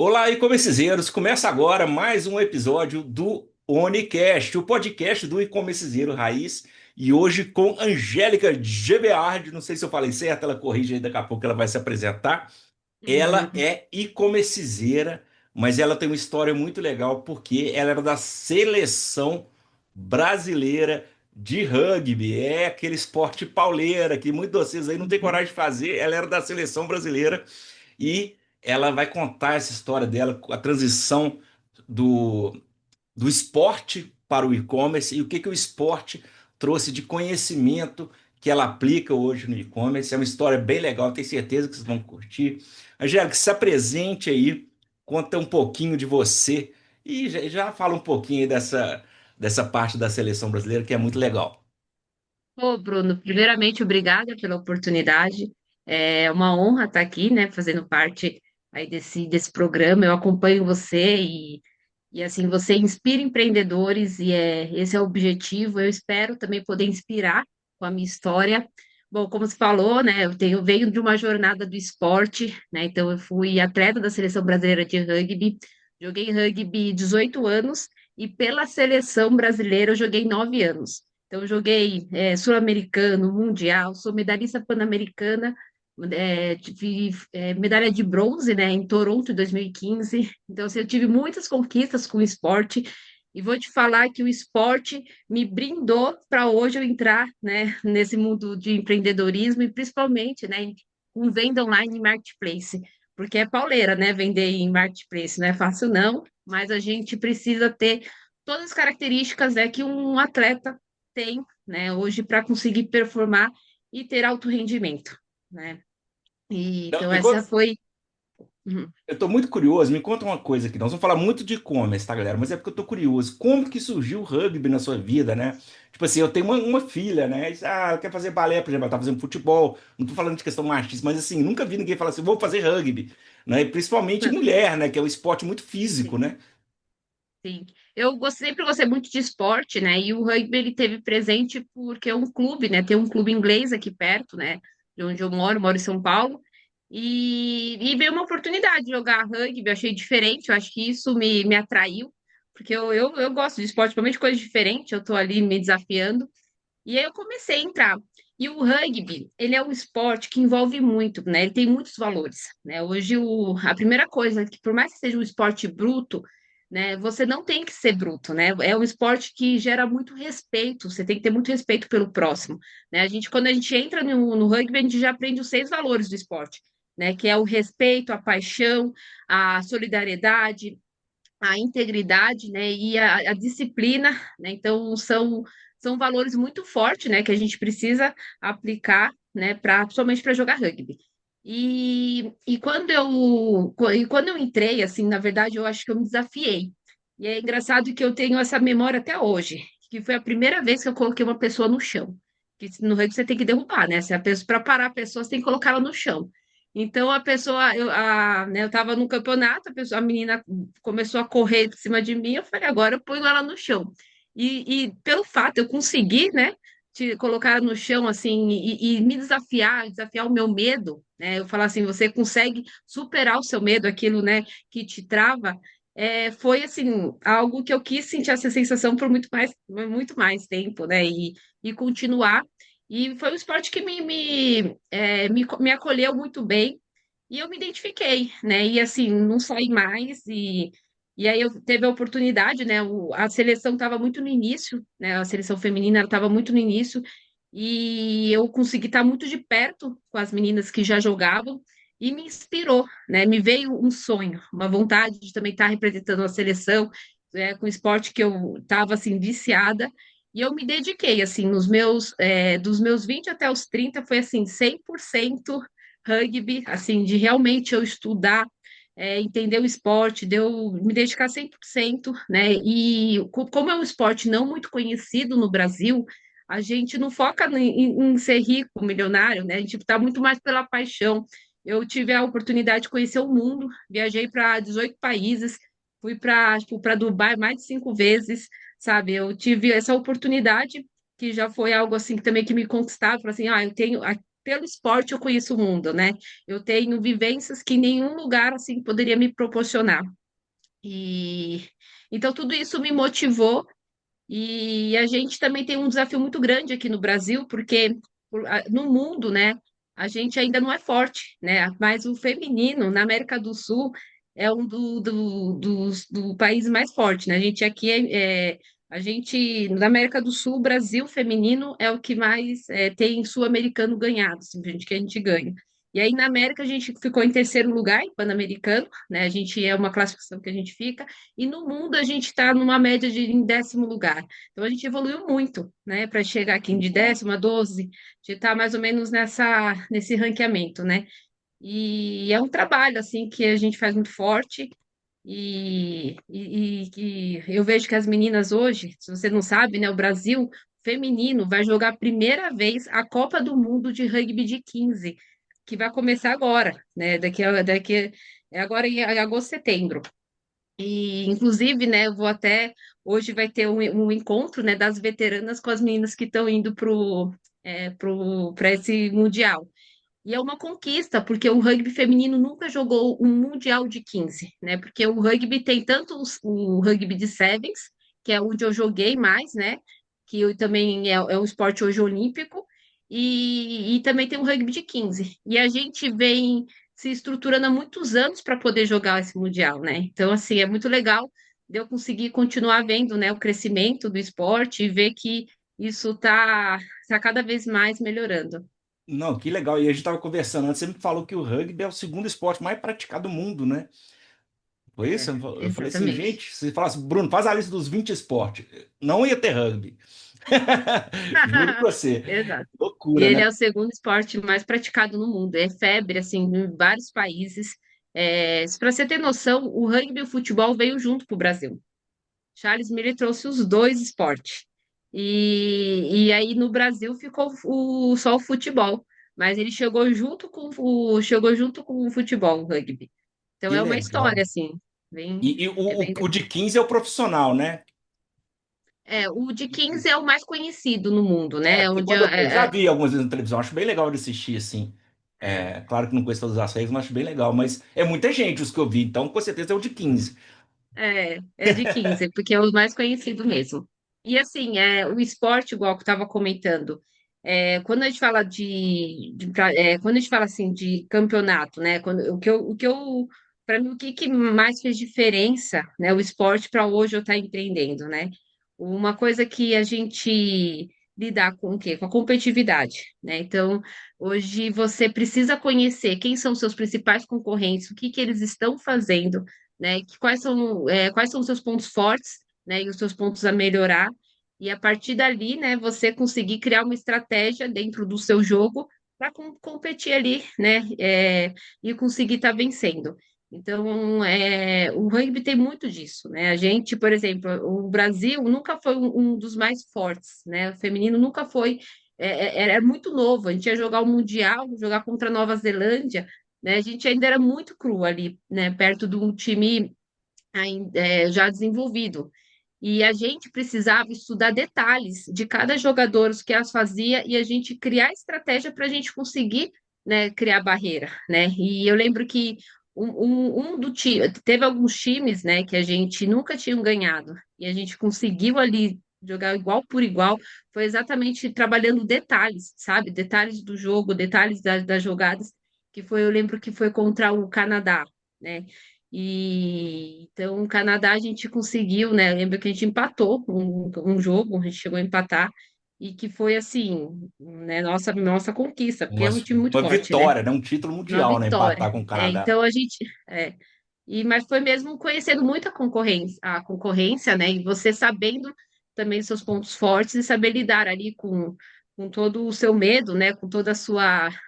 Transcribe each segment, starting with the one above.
Olá, e-commercizeiros! Começa agora mais um episódio do Onicast, o podcast do e-commercizeiro Raiz. E hoje com Angélica Gebeard, não sei se eu falei certo, ela corrige aí daqui a pouco, ela vai se apresentar. Ela Uhum. é e-commercizeira, mas ela tem uma história muito legal porque ela era da seleção brasileira de rugby. É aquele esporte pauleira que muitos de vocês aí não têm Uhum. coragem de fazer. Ela era da seleção brasileira e ela vai contar essa história dela, a transição do, do esporte para o e-commerce e o que, que o esporte trouxe de conhecimento que ela aplica hoje no e-commerce. É uma história bem legal, tenho certeza que vocês vão curtir. Angélica, se apresente aí, conta um pouquinho de você e já fala um pouquinho aí dessa parte da seleção brasileira que é muito legal. Ô, Bruno, primeiramente, obrigada pela oportunidade. É uma honra estar aqui, né, fazendo parte aí desse programa. Eu acompanho você e assim, você inspira empreendedores e esse é o objetivo. Eu espero também poder inspirar com a minha história. Bom, como você falou, né, eu venho de uma jornada do esporte, né, então eu fui atleta da Seleção Brasileira de Rugby, joguei rugby 18 anos e pela Seleção Brasileira eu joguei 9 anos. Então, eu joguei Sul-Americano, Mundial, sou medalhista pan-americana, tive medalha de bronze, né, em Toronto em 2015. Então, assim, eu tive muitas conquistas com o esporte e vou te falar que o esporte me brindou para hoje eu entrar, né, nesse mundo de empreendedorismo e principalmente, né, com venda online e marketplace, porque é pauleira, né, vender em marketplace, não é fácil não, mas a gente precisa ter todas as características que um atleta tem, né, hoje para conseguir performar e ter alto rendimento, né? E, Não, então me essa conta, foi. Uhum. eu tô muito curioso, me conta uma coisa aqui. Nós vamos falar muito de e-commerce, tá, galera? Mas é porque eu tô curioso. Como que surgiu o rugby na sua vida, né? Tipo assim, eu tenho uma filha, né? Ela quer fazer balé, por exemplo, ela tá fazendo futebol. Não tô falando de questão machista, mas assim, nunca vi ninguém falar assim, vou fazer rugby, né? E principalmente mulher, né? Que é um esporte muito físico, Sim, né? sim. Sempre gostei muito de esporte, né? E o rugby ele teve presente porque é um clube, né? Tem um clube inglês aqui perto, né? De onde eu moro em São Paulo. E veio uma oportunidade de jogar rugby, eu achei diferente, eu acho que isso me atraiu, porque eu gosto de esporte, principalmente coisa diferente, eu tô ali me desafiando. E aí eu comecei a entrar. E o rugby, ele é um esporte que envolve muito, né? Ele tem muitos valores, né? Hoje, a primeira coisa, que por mais que seja um esporte bruto, né? Você não tem que ser bruto, né? É um esporte que gera muito respeito, você tem que ter muito respeito pelo próximo, né? Quando a gente entra no rugby, a gente já aprende os 6 valores do esporte, né? Que é o respeito, a paixão, a solidariedade, a integridade, né, e a disciplina, né, então são valores muito fortes, né, que a gente precisa aplicar, né, principalmente para jogar rugby. E quando eu entrei, assim, na verdade, eu acho que eu me desafiei. E é engraçado que eu tenho essa memória até hoje, que foi a primeira vez que eu coloquei uma pessoa no chão. Que no rugby você tem que derrubar, né? Se a pessoa, para parar a pessoa, você tem que colocar ela no chão. Então a pessoa, né, eu estava no campeonato, a menina começou a correr de cima de mim, eu falei, agora eu ponho ela no chão. E pelo fato eu conseguir, né, te colocar ela no chão assim e me desafiar o meu medo, né? Eu falar assim, você consegue superar o seu medo, aquilo, né, que te trava. Foi assim algo que eu quis sentir essa sensação por muito mais tempo, né? E continuar. E foi um esporte que me acolheu muito bem e eu me identifiquei, né? E assim, não saí mais. E aí eu teve a oportunidade, né? A seleção estava muito no início, né? A seleção feminina estava muito no início. E eu consegui estar muito de perto com as meninas que já jogavam e me inspirou, né? Me veio um sonho, uma vontade de também estar representando a seleção, com o esporte que eu estava assim viciada. E eu me dediquei, assim, dos meus 20 até os 30 foi, assim, 100% rugby, assim, de realmente eu estudar, entender o esporte, de eu me dedicar 100%, né? E como é um esporte não muito conhecido no Brasil, a gente não foca em ser rico, milionário, né? A gente está muito mais pela paixão. Eu tive a oportunidade de conhecer o mundo, viajei para 18 países, fui para Dubai mais de 5 vezes, sabe? Eu tive essa oportunidade, que já foi algo assim que também que me conquistava, falei assim, eu tenho, pelo esporte eu conheço o mundo, né? Eu tenho vivências que nenhum lugar assim poderia me proporcionar. E então tudo isso me motivou e a gente também tem um desafio muito grande aqui no Brasil, porque no mundo, né, a gente ainda não é forte, né? Mas o feminino na América do Sul é um dos países mais fortes, né? A gente aqui a gente na América do Sul, o Brasil feminino é o que mais tem sul-americano ganhado, simplesmente que a gente ganha. E aí na América a gente ficou em terceiro lugar, em Pan-Americano, né? A gente é uma classificação que a gente fica, e no mundo a gente está numa média de em 10º lugar. Então a gente evoluiu muito, né, para chegar aqui de décimo a 12, de estar mais ou menos nesse ranqueamento, né? E é um trabalho assim que a gente faz muito forte e eu vejo que as meninas hoje, se você não sabe, né, o Brasil feminino vai jogar a primeira vez a Copa do Mundo de Rugby de 15, que vai começar agora, né? É agora em agosto, setembro. E, inclusive, né, eu vou até. Hoje vai ter um encontro, né, das veteranas com as meninas que estão indo para esse Mundial. E é uma conquista, porque o rugby feminino nunca jogou um Mundial de 15, né? Porque o rugby tem tanto o rugby de sevens, que é onde eu joguei mais, né? Também é um esporte hoje olímpico, e também tem o rugby de 15. E a gente vem se estruturando há muitos anos para poder jogar esse Mundial, né? Então, assim, é muito legal de eu conseguir continuar vendo, né, o crescimento do esporte e ver que isso tá cada vez mais melhorando. Não, que legal. E a gente estava conversando antes, você me falou que o rugby é o segundo esporte mais praticado do mundo, né? Foi isso? É, Eu falei assim, exatamente. gente, se falasse, Bruno, faz a lista dos 20 esportes. Não ia ter rugby. Juro pra você. Exato. E Loucura, ele né? é o segundo esporte mais praticado no mundo. É febre, assim, em vários países. Para você ter noção, o rugby e o futebol veio junto para o Brasil. Charles Miller trouxe os dois esportes. E aí no Brasil ficou só o futebol. Mas ele chegou junto com o futebol, o rugby. Então Que é uma história, legal. assim, bem, E é bem o de 15 é o profissional, né? o de 15 é o mais conhecido no mundo, É, né? porque quando eu já vi algumas vezes na televisão, acho bem legal de assistir, assim. É, É, claro que não conheço todas as regras, mas acho bem legal. Mas é muita gente os que eu vi, então com certeza é o de 15. é de 15, porque é o mais conhecido mesmo. E assim, o esporte, igual que eu estava comentando, quando a gente fala quando a gente fala assim de campeonato, né? Para mim, o que, que mais fez diferença, né? O esporte para hoje eu estar empreendendo, né? Uma coisa que a gente lidar com o quê? Com a competitividade, né? Então, hoje você precisa conhecer quem são os seus principais concorrentes, o que que eles estão fazendo, né? Quais são os seus pontos fortes, né? E os seus pontos a melhorar. E a partir dali, né, você conseguir criar uma estratégia dentro do seu jogo para competir ali, né? E conseguir estar vencendo. Então, o rugby tem muito disso, né? A gente, por exemplo, o Brasil nunca foi um dos mais fortes, né? O feminino nunca foi, era muito novo. A gente ia jogar o Mundial, jogar contra a Nova Zelândia, né? A gente ainda era muito cru ali, né? Perto de um time já desenvolvido. E a gente precisava estudar detalhes de cada jogador, os que as fazia, e a gente criar estratégia para a gente conseguir, né, criar barreira, né? E eu lembro que teve alguns times, né, que a gente nunca tinha ganhado, e a gente conseguiu ali jogar igual por igual, foi exatamente trabalhando detalhes, sabe? Detalhes do jogo, detalhes das jogadas, eu lembro que foi contra o Canadá, né? E então, o Canadá a gente conseguiu, né? Lembra que a gente empatou um jogo, a gente chegou a empatar, e que foi assim, né? Nossa conquista, porque é um time muito Uma forte, né? vitória, né? Um título Uma mundial, né? vitória. Empatar com o Canadá. Então a gente. Mas foi mesmo conhecendo muito a concorrência, né? E você sabendo também seus pontos fortes e saber lidar ali com todo o seu medo, né?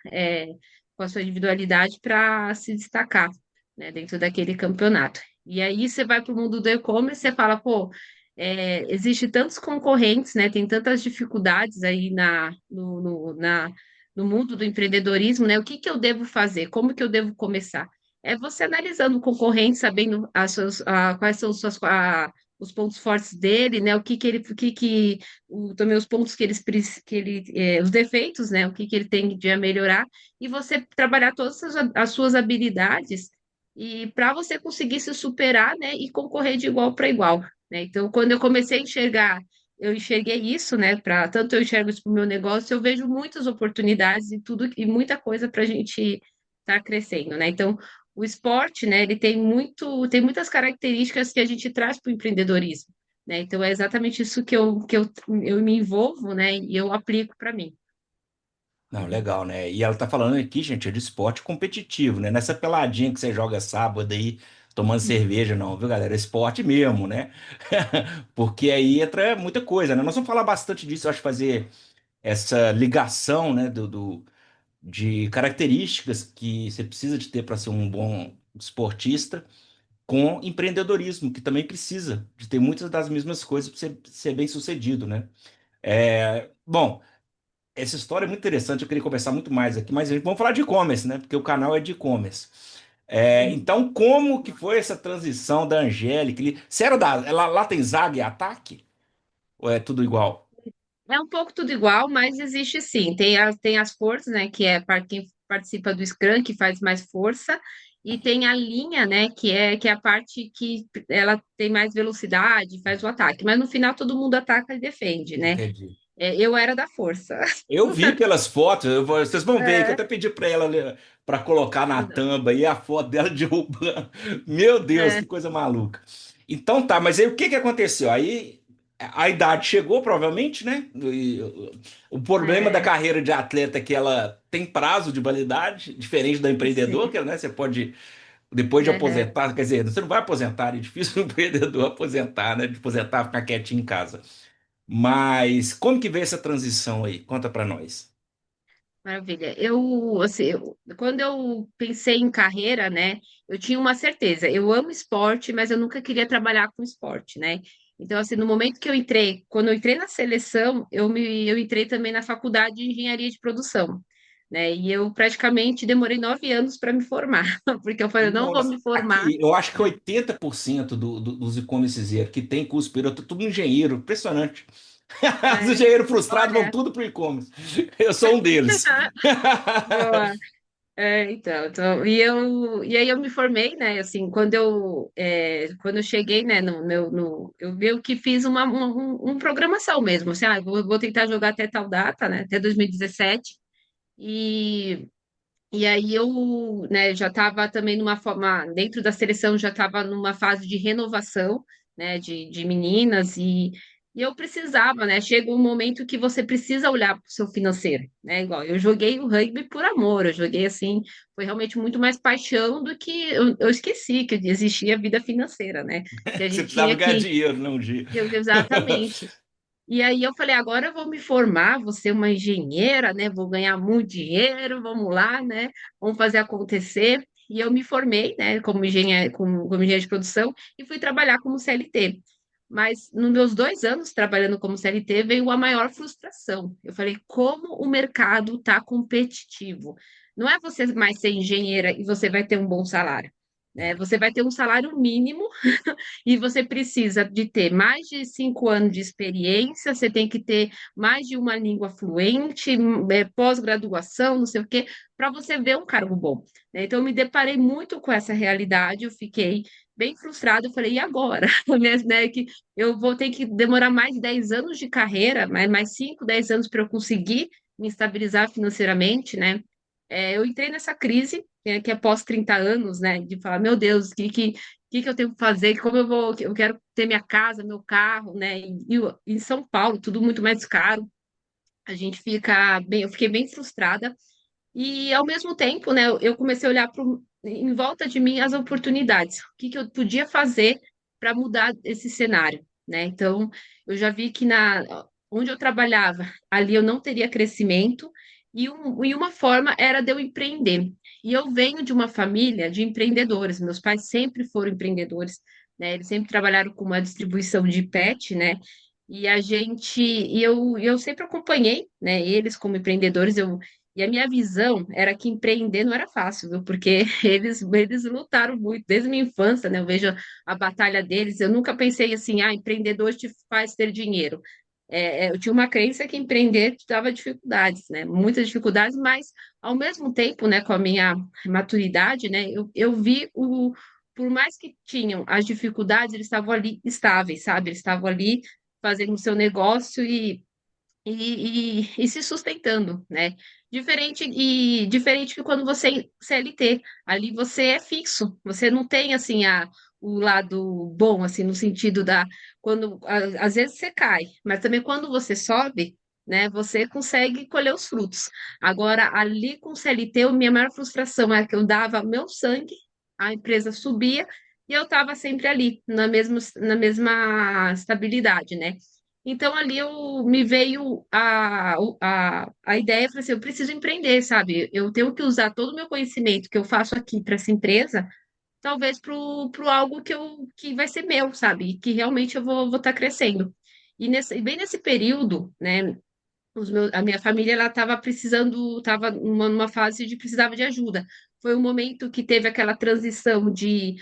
É, com a sua individualidade para se destacar, né? Dentro daquele campeonato. E aí você vai para o mundo do e-commerce, você fala, pô, existe tantos concorrentes, né? Tem tantas dificuldades aí no mundo do empreendedorismo, né? O que que eu devo fazer? Como que eu devo começar? É você analisando o concorrente, sabendo quais são os pontos fortes dele, né? Também os pontos os defeitos, né? O que que ele tem de a melhorar, e você trabalhar todas as suas habilidades e para você conseguir se superar, né? E concorrer de igual para igual, né? Então, quando eu comecei a enxergar, eu enxerguei isso, né? Para tanto eu enxergo isso para o meu negócio, eu vejo muitas oportunidades e tudo e muita coisa para a gente estar crescendo, né? Então, o esporte, né? Ele tem muitas características que a gente traz para o empreendedorismo, né? Então, é exatamente isso eu me envolvo, né? E eu aplico para mim. Não, legal, né? E ela tá falando aqui, gente, é de esporte competitivo, né? Nessa peladinha que você joga sábado aí, tomando cerveja, não, viu, galera? É esporte mesmo, né? Porque aí entra muita coisa, né? Nós vamos falar bastante disso, eu acho, fazer essa ligação, né, de características que você precisa de ter para ser um bom esportista com empreendedorismo, que também precisa de ter muitas das mesmas coisas para você ser bem sucedido, né? Bom, essa história é muito interessante, eu queria conversar muito mais aqui, mas vamos falar de e-commerce, né? Porque o canal é de e-commerce. Então, como que foi essa transição da Angélica? Você era lá tem zaga e ataque? Ou é tudo igual? É um pouco tudo igual, mas existe sim. Tem as forças, né? Que é para quem participa do Scrum, que faz mais força, e tem a linha, né? Que é a parte que ela tem mais velocidade, faz o ataque. Mas no final todo mundo ataca e defende, né? Entendi. Eu era da força. Eu vi pelas fotos, vocês vão ver aí que eu É, até pedi para ela para colocar na thumb aí a foto dela derrubando. Meu Deus, é, que coisa maluca. Então tá, mas aí o que que aconteceu? Aí a idade chegou, provavelmente, né? E o problema da é, carreira de atleta é que ela tem prazo de validade, diferente da empreendedor, sim. que né, você pode, depois de Aham. aposentar, quer dizer, você não vai aposentar, é difícil o empreendedor aposentar, né? De aposentar, ficar quietinho em casa. Mas como que veio essa transição aí? Conta para nós. Maravilha. Quando eu pensei em carreira, né, eu tinha uma certeza. Eu amo esporte, mas eu nunca queria trabalhar com esporte, né? Então, assim, no momento que quando eu entrei na seleção, eu entrei também na faculdade de engenharia de produção, né? E eu praticamente demorei 9 anos para me formar, porque eu falei, eu não vou Nossa, me formar. aqui eu acho que 80% dos e-commerce que tem curso superior, tá tudo engenheiro, impressionante. Os É, engenheiros frustrados vão olha, tudo para o e-commerce. Eu sou um deles. boa. E aí eu me formei, né, assim, quando eu cheguei, né, eu meio que fiz uma programação mesmo, assim, vou tentar jogar até tal data, né, até 2017, e, e aí eu, né, já estava também numa forma, dentro da seleção, já estava numa fase de renovação, né, de meninas, e eu precisava, né, chega um momento que você precisa olhar para o seu financeiro, né, igual eu joguei o rugby por amor, eu joguei assim, foi realmente muito mais paixão do que eu esqueci que existia vida financeira, né, que a Você gente precisava tinha ganhar dinheiro, não dia. exatamente. E aí eu falei, agora eu vou me formar, vou ser uma engenheira, né? Vou ganhar muito dinheiro, vamos lá, né? Vamos fazer acontecer. E eu me formei, né, como engenheira de produção e fui trabalhar como CLT. Mas nos meus 2 anos trabalhando como CLT veio a maior frustração. Eu falei, como o mercado está competitivo. Não é você mais ser engenheira e você vai ter um bom salário, né? Você vai ter um salário mínimo e você precisa de ter mais de 5 anos de experiência, você tem que ter mais de uma língua fluente, pós-graduação, não sei o quê, para você ver um cargo bom, né? Então, eu me deparei muito com essa realidade, eu fiquei bem frustrada, eu falei, e agora? Né, que eu vou ter que demorar mais de 10 anos de carreira, mais 5, 10 anos para eu conseguir me estabilizar financeiramente, né? Eu entrei nessa crise, que é pós 30 anos, né? De falar, meu Deus, que eu tenho que fazer, como eu quero ter minha casa, meu carro, né? Em São Paulo, tudo muito mais caro. Eu fiquei bem frustrada. E ao mesmo tempo, né, eu comecei a olhar em volta de mim as oportunidades. O que eu podia fazer para mudar esse cenário, né? Então, eu já vi que onde eu trabalhava, ali eu não teria crescimento, e uma forma era de eu empreender. E eu venho de uma família de empreendedores, meus pais sempre foram empreendedores, né? Eles sempre trabalharam com uma distribuição de pet, né? E eu sempre acompanhei, né, eles como empreendedores. E a minha visão era que empreender não era fácil, viu? Porque eles lutaram muito desde minha infância, né? Eu vejo a batalha deles. Eu nunca pensei assim, ah, empreendedor te faz ter dinheiro. Eu tinha uma crença que empreender te dava dificuldades, né? Muitas dificuldades, mas ao mesmo tempo, né, com a minha maturidade, né, eu vi por mais que tinham as dificuldades, eles estavam ali estáveis, sabe? Eles estavam ali fazendo o seu negócio e se sustentando, né? Diferente que quando você é CLT, ali você é fixo, você não tem assim o lado bom, assim, no sentido da quando às vezes você cai, mas também quando você sobe, né, você consegue colher os frutos. Agora, ali com o CLT, a minha maior frustração era que eu dava meu sangue, a empresa subia e eu estava sempre ali, na mesma estabilidade, né? Então ali me veio a ideia, eu falei assim, eu preciso empreender, sabe? Eu tenho que usar todo o meu conhecimento que eu faço aqui para essa empresa, talvez pro algo que vai ser meu, sabe? E que realmente eu vou estar crescendo. Bem nesse período, né? A minha família ela estava precisando, estava numa fase de precisava de ajuda. Foi um momento que teve aquela transição de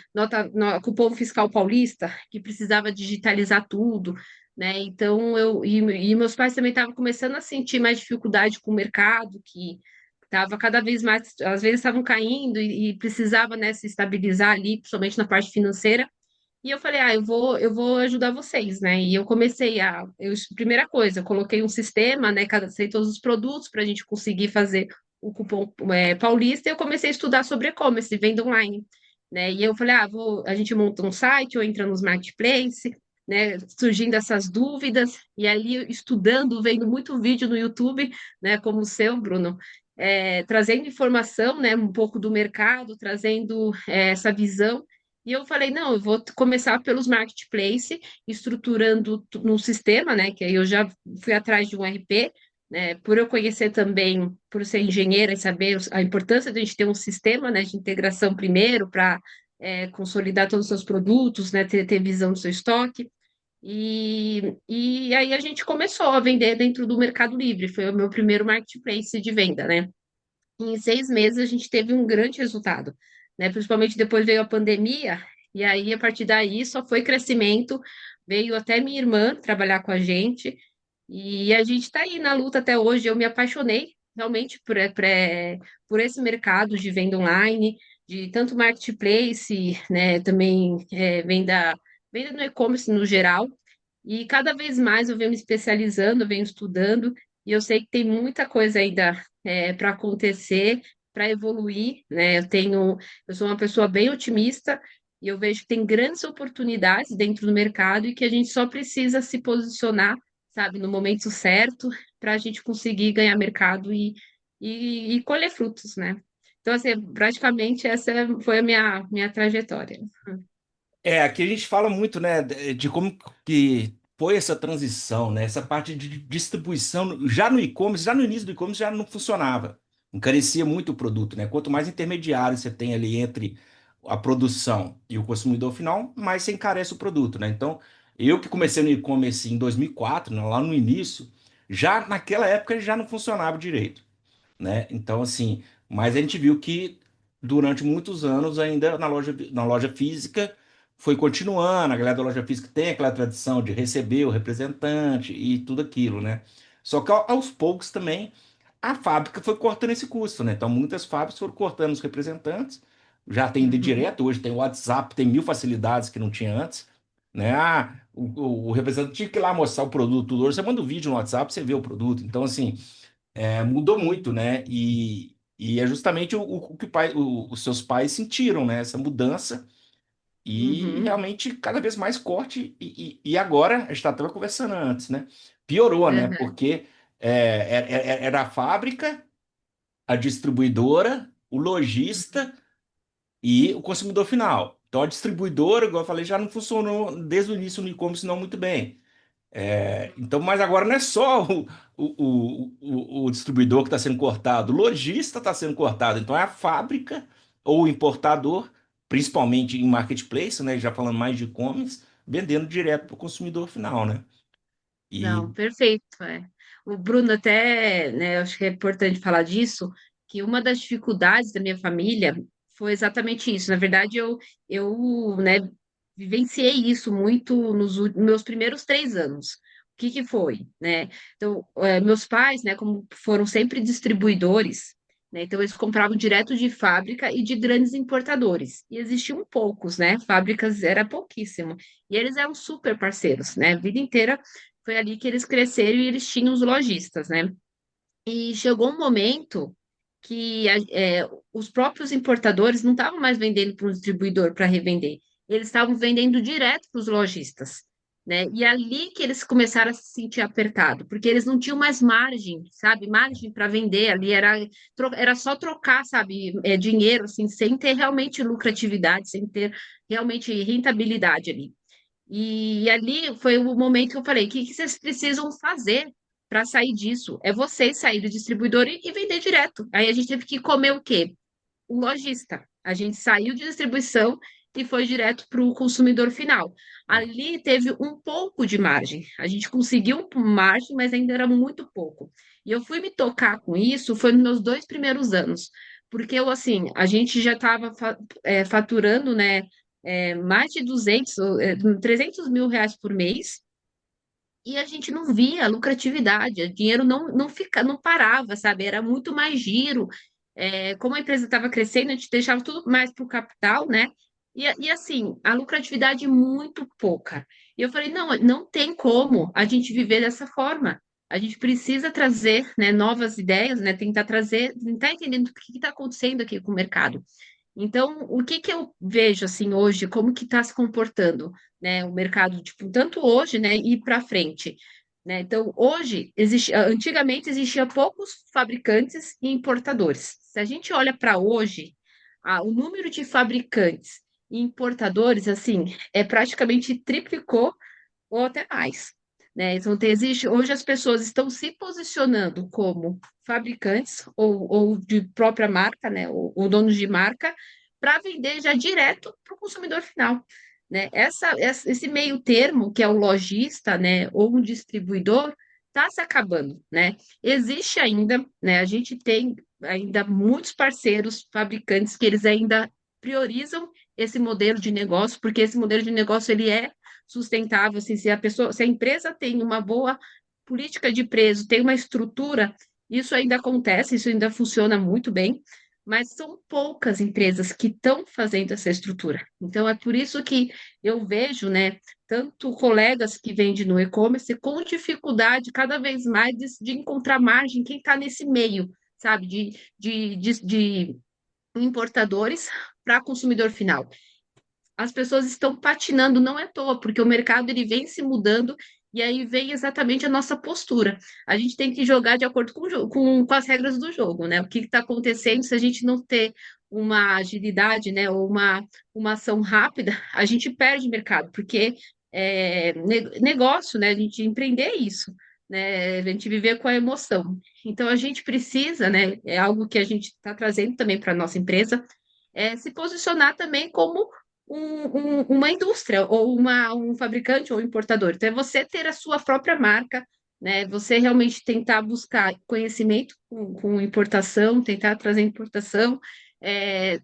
com o povo fiscal paulista, que precisava digitalizar tudo, né? Então e meus pais também estavam começando a sentir mais dificuldade com o mercado, que estava cada vez mais, às vezes estavam caindo e precisava, né, se estabilizar ali, principalmente na parte financeira. E eu falei, eu vou ajudar vocês, né? E eu comecei primeira coisa, eu coloquei um sistema, né? Cadastrei todos os produtos para a gente conseguir fazer o cupom paulista. E eu comecei a estudar sobre e-commerce, venda online, né? E eu falei, a gente monta um site ou entra nos marketplace, né? Surgindo essas dúvidas e ali estudando, vendo muito vídeo no YouTube, né? Como o seu, Bruno. Trazendo informação, né, um pouco do mercado, trazendo essa visão. E eu falei, não, eu vou começar pelos marketplace, estruturando num sistema, né? Que aí eu já fui atrás de um RP, né? Por eu conhecer também, por ser engenheira e saber a importância de a gente ter um sistema, né, de integração primeiro para consolidar todos os seus produtos, né? Ter visão do seu estoque. E aí a gente começou a vender dentro do Mercado Livre, foi o meu primeiro marketplace de venda, né? Em 6 meses a gente teve um grande resultado, né? Principalmente depois veio a pandemia, e aí a partir daí só foi crescimento. Veio até minha irmã trabalhar com a gente, e a gente está aí na luta até hoje. Eu me apaixonei realmente por esse mercado de venda online, de tanto marketplace, né? Também venda no e-commerce no geral. E cada vez mais eu venho me especializando, eu venho estudando, e eu sei que tem muita coisa ainda para acontecer, para evoluir, né? Eu sou uma pessoa bem otimista e eu vejo que tem grandes oportunidades dentro do mercado e que a gente só precisa se posicionar, sabe, no momento certo para a gente conseguir ganhar mercado e colher frutos, né? Então, assim, praticamente essa foi a minha trajetória. Aqui a gente fala muito, né, de como que foi essa transição, né, essa parte de distribuição, já no e-commerce, já no início do e-commerce já não funcionava, encarecia muito o produto, né, quanto mais intermediário você tem ali entre a produção e o consumidor final, mais você encarece o produto, né, então eu que comecei no e-commerce em 2004, né, lá no início, já naquela época já não funcionava direito, né? Então, assim, mas a gente viu que durante muitos anos, ainda na loja física, foi continuando. A galera da loja física tem aquela tradição de receber o representante e tudo aquilo, né? Só que aos poucos também a fábrica foi cortando esse custo, né? Então, muitas fábricas foram cortando os representantes, já tem de Uhum, direto, hoje tem o WhatsApp, tem mil facilidades que não tinha antes. Né? O representante tinha que ir lá mostrar o produto, tudo. Hoje você manda um vídeo no WhatsApp, você vê o produto. Então, assim, mudou muito, né? E é justamente o que os seus pais sentiram, né? Essa mudança e uhum, realmente cada vez mais corte. E agora, a gente estava conversando antes, né? Piorou, né? uhum, Porque era a fábrica, a distribuidora, o lojista e o consumidor final. Então, a distribuidora, igual eu falei, já não funcionou desde o início no e-commerce não muito bem. Então, mas agora não é só o distribuidor que está sendo cortado, o lojista está sendo cortado. Então é a fábrica ou o importador, principalmente em marketplace, né? Já falando mais de e-commerce, vendendo direto para o consumidor final, né? E não, perfeito. o Bruno até, né, acho que é importante falar disso, que uma das dificuldades da minha família foi exatamente isso. Na verdade, né, vivenciei isso muito nos meus primeiros 3 anos. O que que foi, né? Então, meus pais, né, como foram sempre distribuidores, né, então eles compravam direto de fábrica e de grandes importadores. E existiam poucos, né? Fábricas era pouquíssimo. E eles eram super parceiros, né? A vida inteira foi ali que eles cresceram e eles tinham os lojistas, né? E chegou um momento que os próprios importadores não estavam mais vendendo para um distribuidor para revender, eles estavam vendendo direto para os lojistas, né? E ali que eles começaram a se sentir apertado, porque eles não tinham mais margem, sabe? Margem para vender ali era só trocar, sabe? Dinheiro, assim, sem ter realmente lucratividade, sem ter realmente rentabilidade ali. E ali foi o momento que eu falei: o que que vocês precisam fazer para sair disso? É vocês sair do distribuidor e vender direto. Aí a gente teve que comer o quê? O lojista. A gente saiu de distribuição e foi direto para o consumidor final. É. Ali teve um pouco de margem. A gente conseguiu margem, mas ainda era muito pouco. E eu fui me tocar com isso, foi nos meus 2 primeiros anos. Porque eu, assim, a gente já estava faturando, né, mais de 200, 300 mil reais por mês, e a gente não via lucratividade, o dinheiro não parava, sabe? Era muito mais giro. Como a empresa estava crescendo, a gente deixava tudo mais para o capital, né? E assim, a lucratividade muito pouca. E eu falei, não, não tem como a gente viver dessa forma. A gente precisa trazer, né, novas ideias, né? Tentar trazer, tentar entender o que está acontecendo aqui com o mercado. Então, o que que eu vejo assim hoje, como que está se comportando, né, o mercado, tipo, tanto hoje, né, e para frente, né? Então, hoje antigamente existia poucos fabricantes e importadores. Se a gente olha para hoje, o número de fabricantes e importadores, assim, praticamente triplicou ou até mais, né? Então, existe, hoje as pessoas estão se posicionando como fabricantes ou de própria marca, né? Ou donos de marca, para vender já direto para o consumidor final, né? Esse meio termo, que é o lojista, né? Ou um distribuidor, está se acabando, né? Existe ainda, né? A gente tem ainda muitos parceiros fabricantes que eles ainda priorizam esse modelo de negócio, porque esse modelo de negócio ele é sustentável, assim, se a empresa tem uma boa política de preço, tem uma estrutura, isso ainda acontece, isso ainda funciona muito bem, mas são poucas empresas que estão fazendo essa estrutura. Então, é por isso que eu vejo, né, tanto colegas que vendem no e-commerce com dificuldade cada vez mais de encontrar margem, quem está nesse meio, sabe, de importadores para consumidor final. As pessoas estão patinando, não é à toa, porque o mercado ele vem se mudando e aí vem exatamente a nossa postura. A gente tem que jogar de acordo com, com as regras do jogo, né? O que está acontecendo se a gente não ter uma agilidade, né, ou uma ação rápida, a gente perde mercado, porque negócio, né, a gente empreender é isso, né, a gente viver com a emoção. Então, a gente precisa, né, é algo que a gente está trazendo também para a nossa empresa, se posicionar também como uma indústria, ou um fabricante ou importador. Então, é você ter a sua própria marca, né? Você realmente tentar buscar conhecimento com importação, tentar trazer importação,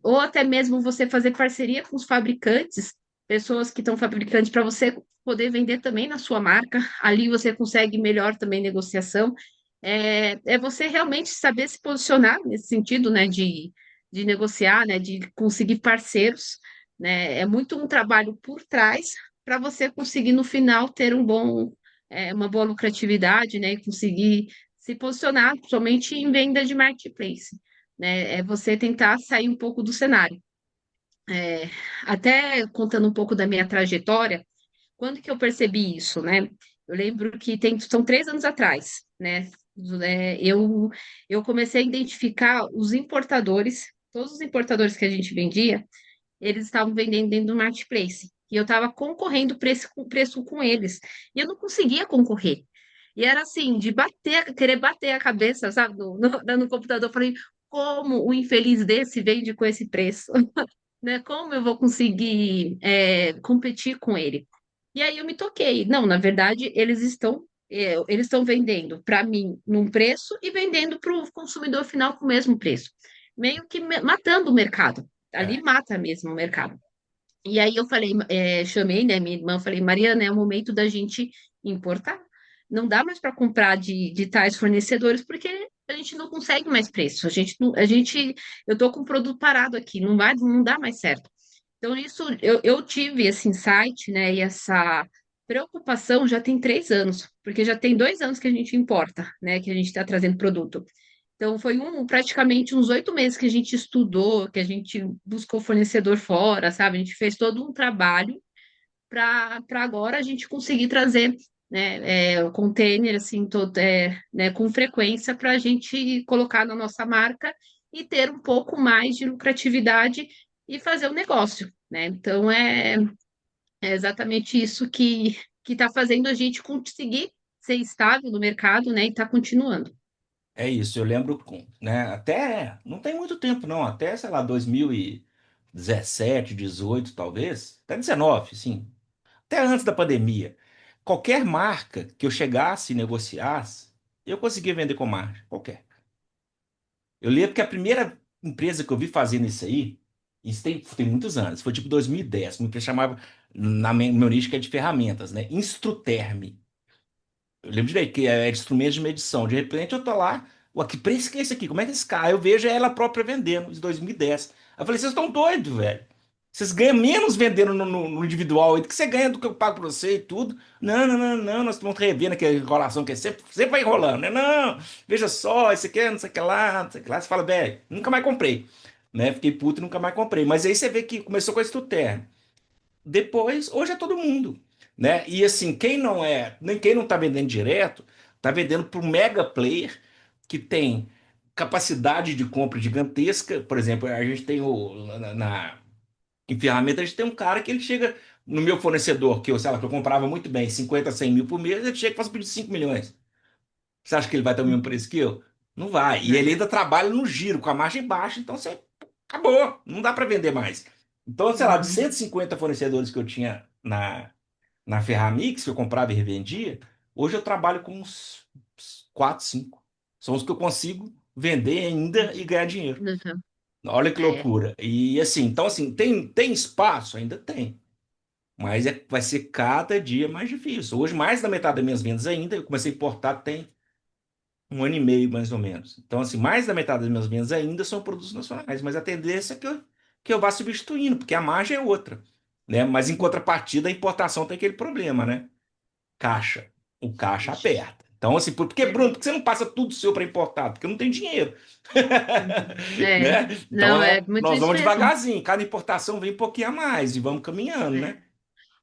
ou até mesmo você fazer parceria com os fabricantes, pessoas que estão fabricantes, para você poder vender também na sua marca. Ali você consegue melhor também negociação. É você realmente saber se posicionar nesse sentido, né? De negociar, né? De conseguir parceiros, né? É muito um trabalho por trás para você conseguir no final ter uma boa lucratividade, né? E conseguir se posicionar somente em venda de marketplace, né? É você tentar sair um pouco do cenário. É, até contando um pouco da minha trajetória, quando que eu percebi isso, né? Eu lembro que são 3 anos atrás, né? Eu comecei a identificar os importadores, todos os importadores que a gente vendia, eles estavam vendendo dentro do marketplace. E eu estava concorrendo preço com eles. E eu não conseguia concorrer. E era assim, de querer bater a cabeça, sabe, no computador. Eu falei, como o infeliz desse vende com esse preço? Né? Como eu vou conseguir competir com ele? E aí eu me toquei. Não, na verdade, eles estão eles estão vendendo para mim num preço e vendendo para o consumidor final com o mesmo preço, meio que matando o mercado. Ali É, mata mesmo o mercado. E aí eu falei, chamei, né, minha irmã, falei, Mariana, é o momento da gente importar. Não dá mais para comprar de tais fornecedores porque a gente não consegue mais preço. A gente, não- a gente, eu estou com o produto parado aqui, não dá mais certo. Então isso, eu tive esse insight, né, e essa preocupação já tem 3 anos, porque já tem 2 anos que a gente importa, né, que a gente está trazendo produto. Então, foi praticamente uns 8 meses que a gente estudou, que a gente buscou fornecedor fora, sabe? A gente fez todo um trabalho para agora a gente conseguir trazer, né, o container, assim, né, com frequência para a gente colocar na nossa marca e ter um pouco mais de lucratividade e fazer o negócio, né? Então, é exatamente isso que está fazendo a gente conseguir ser estável no mercado, né, e está continuando. é isso, eu lembro, né, até, não tem muito tempo não, até, sei lá, 2017, 18 talvez, até 19, sim, até antes da pandemia. Qualquer marca que eu chegasse e negociasse, eu conseguia vender com margem, qualquer. Eu lembro que a primeira empresa que eu vi fazendo isso tem muitos anos, foi tipo 2010, uma empresa chamava, no meu nicho que é de ferramentas, né, Instruterm. Eu lembro direito que é de instrumentos de medição. De repente eu tô lá, ué, que preço que é esse aqui? Como é que é esse cara? Eu vejo ela própria vendendo, em 2010. Aí eu falei, vocês estão doidos, velho. Vocês ganham menos vendendo no individual aí do que você ganha do que eu pago pra você e tudo. Não, não, não, não, nós estamos revendo aquela enrolação que é sempre vai enrolando, né? Não, veja só, esse aqui é não sei o que lá, não sei o que lá. Você fala, velho, nunca mais comprei. Né? Fiquei puto e nunca mais comprei. Mas aí você vê que começou com a Estuterra. Depois, hoje é todo mundo, né? E assim, quem não é, nem quem não está vendendo direto, está vendendo para um mega player que tem capacidade de compra gigantesca. Por exemplo, a gente tem em ferramenta, a gente tem um cara que ele chega no meu fornecedor, que eu, sei lá, que eu comprava muito bem, 50, 100 mil por mês, ele chega e faz um pedido de 5 milhões. Você acha que ele vai ter o mesmo preço que eu? Não vai. E ele Né? ainda trabalha no giro, com a margem baixa, então você acabou, não dá para vender mais. Então, sei lá, de Uhum. 150 fornecedores que eu tinha na Ferramix, que eu comprava e revendia, hoje eu trabalho com uns 4, 5. São os que eu consigo vender ainda e ganhar dinheiro. Uhum. Olha que É. loucura. E assim, então assim, tem espaço? Ainda tem. Mas vai ser cada dia mais difícil. Hoje, mais da metade das minhas vendas ainda, eu comecei a importar tem um ano e meio, mais ou menos. Então, assim, mais da metade das minhas vendas ainda são produtos nacionais, mas a tendência é que eu vá substituindo, porque a margem é outra, né? Mas em contrapartida, a importação tem aquele problema, né? Caixa. O caixa Ixi. aperta. Então, assim, por que, Bruno, por que você não passa tudo seu para importar? Porque eu não tenho dinheiro, Uhum. É. né? Então, Não, é muito nós isso vamos mesmo. devagarzinho, cada importação vem um pouquinho a mais e vamos caminhando, É. né?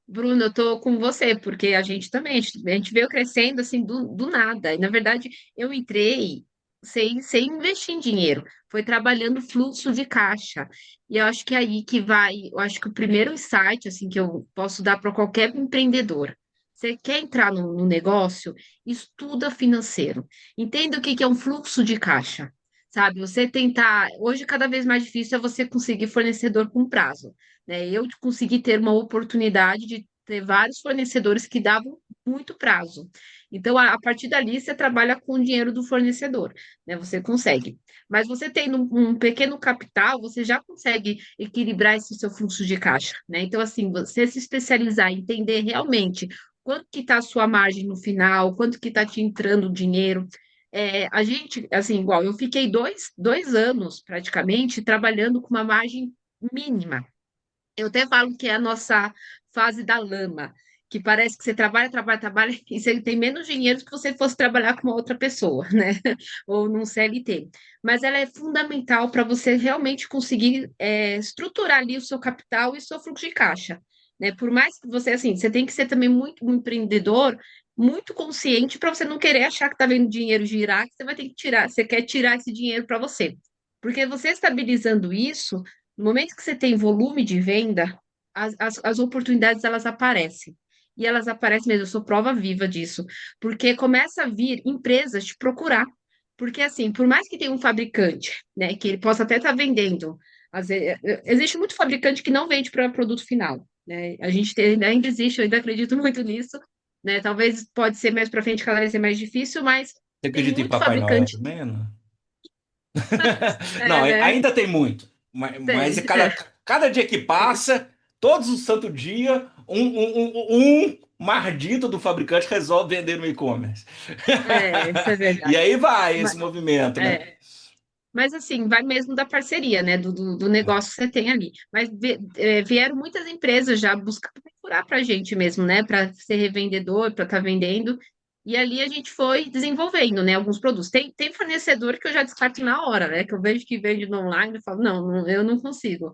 Bruno, eu tô com você, porque a gente também, a gente veio crescendo assim do nada. E, na verdade, eu entrei sem investir em dinheiro. Foi trabalhando fluxo de caixa. E eu acho que é aí que vai, eu acho que o primeiro insight assim que eu posso dar para qualquer empreendedor. Você quer entrar no negócio? Estuda financeiro. Entenda o que que é um fluxo de caixa. Sabe, você tentar. Hoje, cada vez mais difícil é você conseguir fornecedor com prazo, né? Eu consegui ter uma oportunidade de ter vários fornecedores que davam muito prazo. Então, a partir dali, você trabalha com o dinheiro do fornecedor, né? Você consegue. Mas você tendo um pequeno capital, você já consegue equilibrar esse seu fluxo de caixa, né? Então, assim, você se especializar, entender realmente quanto que está a sua margem no final, quanto que está te entrando dinheiro. A gente, assim, igual, eu fiquei dois anos praticamente trabalhando com uma margem mínima. Eu até falo que é a nossa fase da lama, que parece que você trabalha, trabalha, trabalha, e você tem menos dinheiro do que você fosse trabalhar com uma outra pessoa, né? Ou num CLT. Mas ela é fundamental para você realmente conseguir estruturar ali o seu capital e o seu fluxo de caixa, né? Por mais que você, assim, você tem que ser também muito um empreendedor, muito consciente para você não querer achar que está vendo dinheiro girar, que você vai ter que tirar, você quer tirar esse dinheiro para você. Porque você estabilizando isso, no momento que você tem volume de venda, as oportunidades elas aparecem. E elas aparecem mesmo, eu sou prova viva disso. Porque começa a vir empresas te procurar. Porque, assim, por mais que tenha um fabricante, né, que ele possa até estar vendendo, existe muito fabricante que não vende para produto final, né? A gente ainda existe, eu ainda acredito muito nisso, né? Talvez pode ser mais para frente cada vez ser mais difícil, mas Você tem acredita em muito Papai Noel fabricante. também? Não, não, É, né? ainda tem muito. Mas Tem. cada dia que passa, todos os santos dias, um mardito do fabricante resolve vender no e-commerce. Isso é E verdade. aí vai Mas, esse movimento, né? é, mas assim, vai mesmo da parceria, né? Do negócio que você tem ali. Mas vieram muitas empresas já buscar procurar para a gente mesmo, né? Para ser revendedor, para estar vendendo. E ali a gente foi desenvolvendo, né? Alguns produtos. Tem fornecedor que eu já descarto na hora, né? Que eu vejo que vende no online e falo, não, eu não consigo.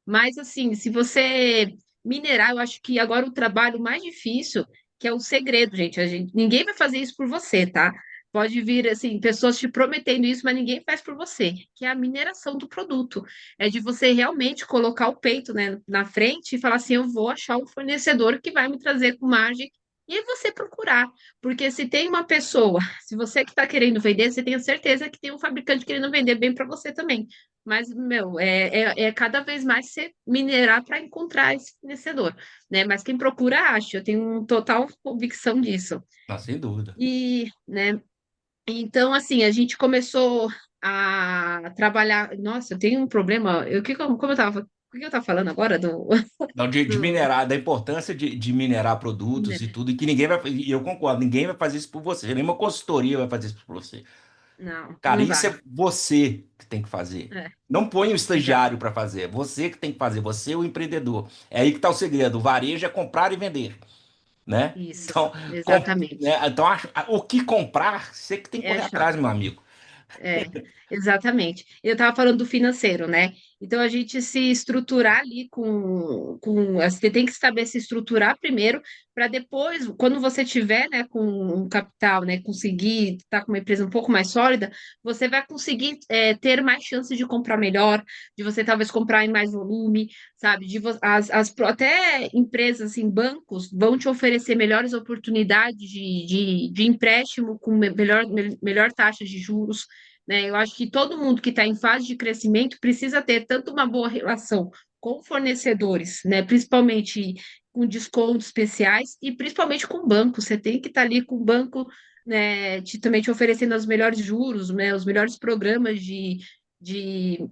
Mas, assim, se você minerar, eu acho que agora o trabalho mais difícil, que é o segredo, gente. Ninguém vai fazer isso por você, tá? Pode vir, assim, pessoas te prometendo isso, mas ninguém faz por você, que é a mineração do produto. É de você realmente colocar o peito, né, na frente e falar assim: eu vou achar um fornecedor que vai me trazer com margem. E aí você procurar, porque se tem uma pessoa, se você que está querendo vender, você tem a certeza que tem um fabricante querendo vender bem para você também. Mas, meu, é cada vez mais você minerar para encontrar esse fornecedor, né? Mas quem procura, acha, eu tenho total convicção disso. Não, sem dúvida. E, né, então, assim, a gente começou a trabalhar. Nossa, eu tenho um problema. Como eu tava, o que eu tava falando agora Não, de do... minerar, da importância de minerar produtos e tudo, e que ninguém vai, e eu concordo, ninguém vai fazer isso por você, nenhuma consultoria vai fazer isso por você. Não, Cara, não isso vai. é você que tem que fazer. É, Não põe o estagiário exatamente. para fazer, é você que tem que fazer, você é o empreendedor. É aí que está o segredo, o varejo é comprar e vender, né? Isso, Então, exatamente. então o que comprar, você que tem que É a correr atrás, chave. meu amigo. É, exatamente. Eu estava falando do financeiro, né? Então a gente se estruturar ali você tem que saber se estruturar primeiro para depois, quando você tiver, né, com um capital, né, conseguir estar com uma empresa um pouco mais sólida, você vai conseguir ter mais chances de comprar melhor, de você talvez comprar em mais volume, sabe? Até empresas, assim, bancos vão te oferecer melhores oportunidades de empréstimo com melhor taxa de juros, né? Eu acho que todo mundo que está em fase de crescimento precisa ter tanto uma boa relação com fornecedores, né? Principalmente com descontos especiais e principalmente com o banco. Você tem que estar ali com o banco, né, também te oferecendo os melhores juros, né, os melhores programas de, de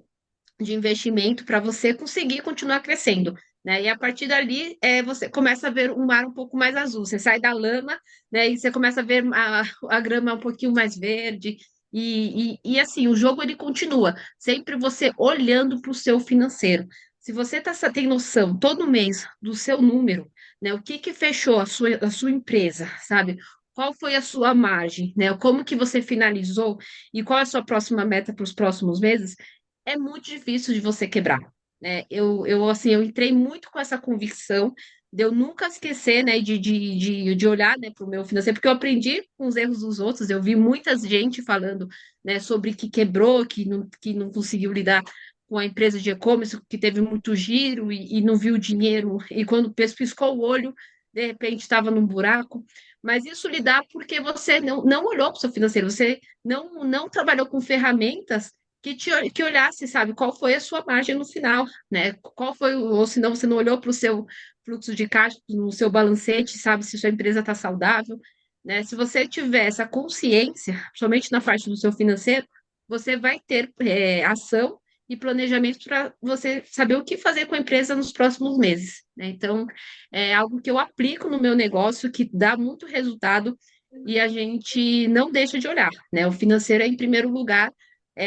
investimento para você conseguir continuar crescendo. Né? E a partir dali, você começa a ver um mar um pouco mais azul. Você sai da lama, né? E você começa a ver a grama um pouquinho mais verde. Assim, o jogo ele continua, sempre você olhando para o seu financeiro. Se você tem noção todo mês do seu número, né? O que que fechou a sua empresa, sabe? Qual foi a sua margem, né? Como que você finalizou e qual é a sua próxima meta para os próximos meses? É muito difícil de você quebrar, né? Assim, eu entrei muito com essa convicção de eu nunca esquecer, né, de olhar, né, para o meu financeiro, porque eu aprendi com os erros dos outros, eu vi muita gente falando, né, sobre que quebrou, que não conseguiu lidar com a empresa de e-commerce, que teve muito giro e não viu o dinheiro, e quando piscou o olho, de repente estava num buraco. Mas isso lidar porque você não olhou para o seu financeiro, você não trabalhou com ferramentas que olhasse, sabe, qual foi a sua margem no final, né? Qual foi, ou se não, você não olhou para o seu fluxo de caixa, no seu balancete, sabe, se sua empresa está saudável, né? Se você tiver essa consciência, somente na parte do seu financeiro, você vai ter ação e planejamento para você saber o que fazer com a empresa nos próximos meses, né? Então, é algo que eu aplico no meu negócio, que dá muito resultado e a gente não deixa de olhar, né? O financeiro é em primeiro lugar,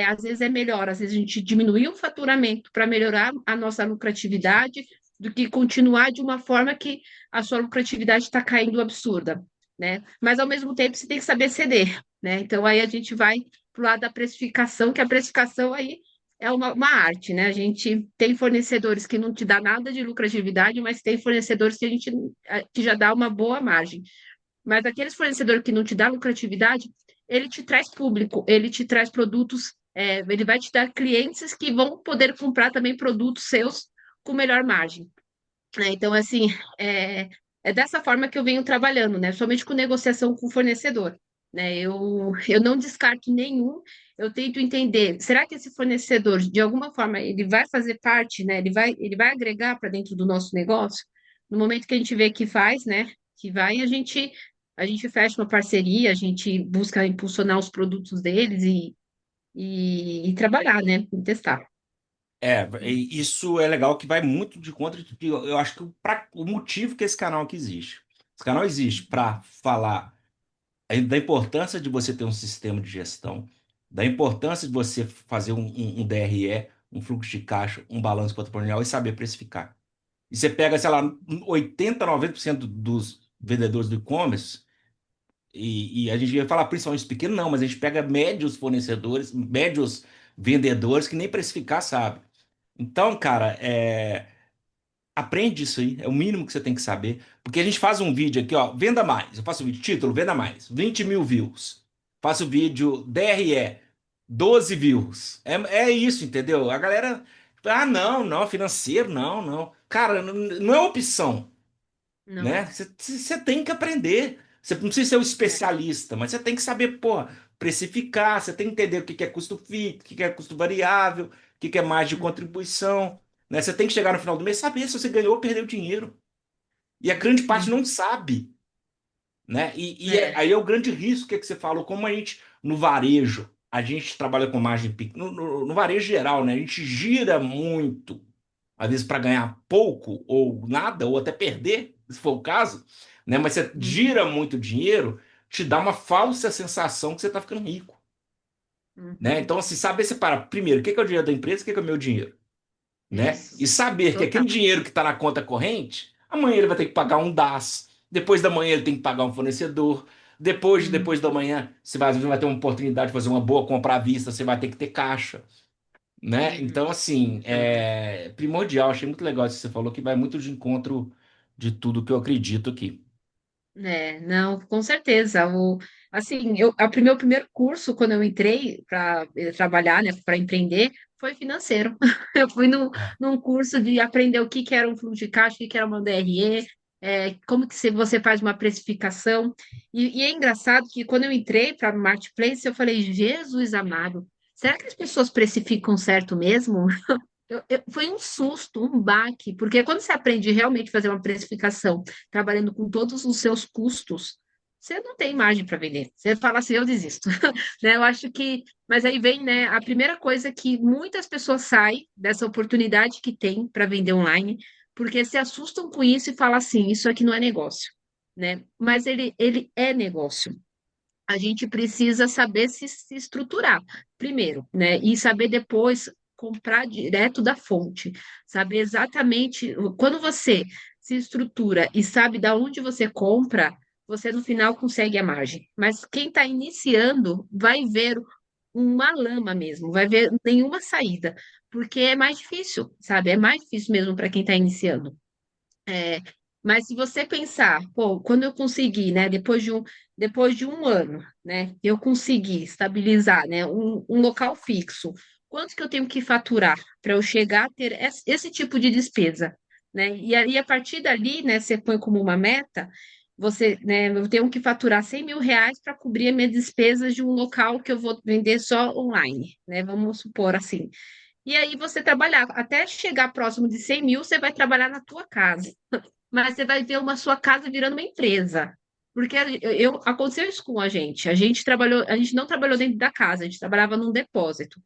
às vezes é melhor, às vezes a gente diminuir o faturamento para melhorar a nossa lucratividade, do que continuar de uma forma que a sua lucratividade está caindo absurda, né? Mas ao mesmo tempo você tem que saber ceder, né? Então aí a gente vai para o lado da precificação, que a precificação aí é uma arte, né? A gente tem fornecedores que não te dá nada de lucratividade, mas tem fornecedores que já dá uma boa margem. Mas aqueles fornecedores que não te dá lucratividade, ele te traz público, ele te traz produtos, ele vai te dar clientes que vão poder comprar também produtos seus com melhor margem, né? Então, assim, é dessa forma que eu venho trabalhando, né? Somente com negociação com o fornecedor, né? Eu não descarto nenhum, eu tento entender, será que esse fornecedor, de alguma forma, ele vai fazer parte, né? Ele vai agregar para dentro do nosso negócio? No momento que a gente vê que faz, né? Que vai, a gente a gente fecha uma parceria, a gente busca impulsionar os produtos deles e trabalhar, né? E testar. E isso é legal que vai muito de contra eu acho que o motivo que esse canal aqui existe. Esse canal existe para falar da importância de você ter um sistema de gestão, da importância de você fazer um DRE, um fluxo de caixa, um balanço patrimonial e saber precificar. E você pega, sei lá, 80, 90% dos vendedores do e-commerce, e a gente ia falar principalmente os pequenos, não, mas a gente pega médios fornecedores, médios vendedores que nem precificar sabe. Então, cara, aprende isso aí, é o mínimo que você tem que saber. Porque a gente faz um vídeo aqui, ó, venda mais. Eu faço um vídeo, título, venda mais, 20 mil views. Faço vídeo DRE, 12 views. É isso, entendeu? A galera, não, não, financeiro, não, não. Cara, não é opção, Não né? é. Você tem que aprender. Você não precisa ser um É. especialista, mas você tem que saber, pô, precificar, você tem que entender o que que é custo fixo, o que que é custo variável, o que que é margem de Uhum, contribuição, né? Você tem que chegar no final do mês e saber se você ganhou ou perdeu dinheiro. E a grande parte não uhum. sabe, né? É. Aí é o grande risco que você falou, como a gente, no varejo, a gente trabalha com margem pequena, no varejo geral, né? A gente gira muito, às vezes para ganhar pouco ou nada, ou até perder, se for o caso, né? Mas você Uhum, gira muito dinheiro, te dá uma falsa sensação que você está ficando rico, né? uhum. Então, assim, saber separar, primeiro, o que que é o dinheiro da empresa, o que que é o meu dinheiro, né? E Isso. saber que Total. aquele dinheiro que está na conta corrente, amanhã ele vai ter que pagar um DAS, depois da manhã ele tem que pagar um fornecedor, depois da Uhum, manhã você vai ter uma oportunidade de fazer uma boa compra à vista, você vai ter que ter caixa, né? Então, uhum. assim, Não. é primordial. Achei muito legal isso que você falou, que vai muito de encontro de tudo que eu acredito aqui. É, não, com certeza. Assim, meu primeiro curso, quando eu entrei para trabalhar, né, para empreender, foi financeiro. Eu fui num curso de aprender o que que era um fluxo de caixa, o que que era uma DRE, como que você faz uma precificação. E é engraçado que quando eu entrei para o Marketplace, eu falei, Jesus amado, será que as pessoas precificam certo mesmo? Foi um susto, um baque, porque quando você aprende realmente a fazer uma precificação, trabalhando com todos os seus custos, você não tem margem para vender. Você fala assim, eu desisto. Né? Eu acho que, mas aí vem, né, a primeira coisa que muitas pessoas saem dessa oportunidade que tem para vender online, porque se assustam com isso e falam assim, isso aqui não é negócio, né? Mas ele é negócio. A gente precisa saber se estruturar primeiro, né? E saber depois comprar direto da fonte, saber exatamente quando você se estrutura e sabe da onde você compra, você no final consegue a margem. Mas quem está iniciando vai ver uma lama mesmo, vai ver nenhuma saída, porque é mais difícil, sabe? É mais difícil mesmo para quem está iniciando. É, mas se você pensar, pô, quando eu consegui, né, depois de um ano, né, eu consegui estabilizar, né, um local fixo, quanto que eu tenho que faturar para eu chegar a ter esse tipo de despesa, né? E aí, a partir dali, né, você põe como uma meta, você, né, eu tenho que faturar R$ 100.000 para cobrir as minhas despesas de um local que eu vou vender só online, né? Vamos supor assim. E aí você trabalhar, até chegar próximo de 100 mil, você vai trabalhar na tua casa, mas você vai ver uma sua casa virando uma empresa. Porque aconteceu isso com a gente. A gente não trabalhou dentro da casa, a gente trabalhava num depósito.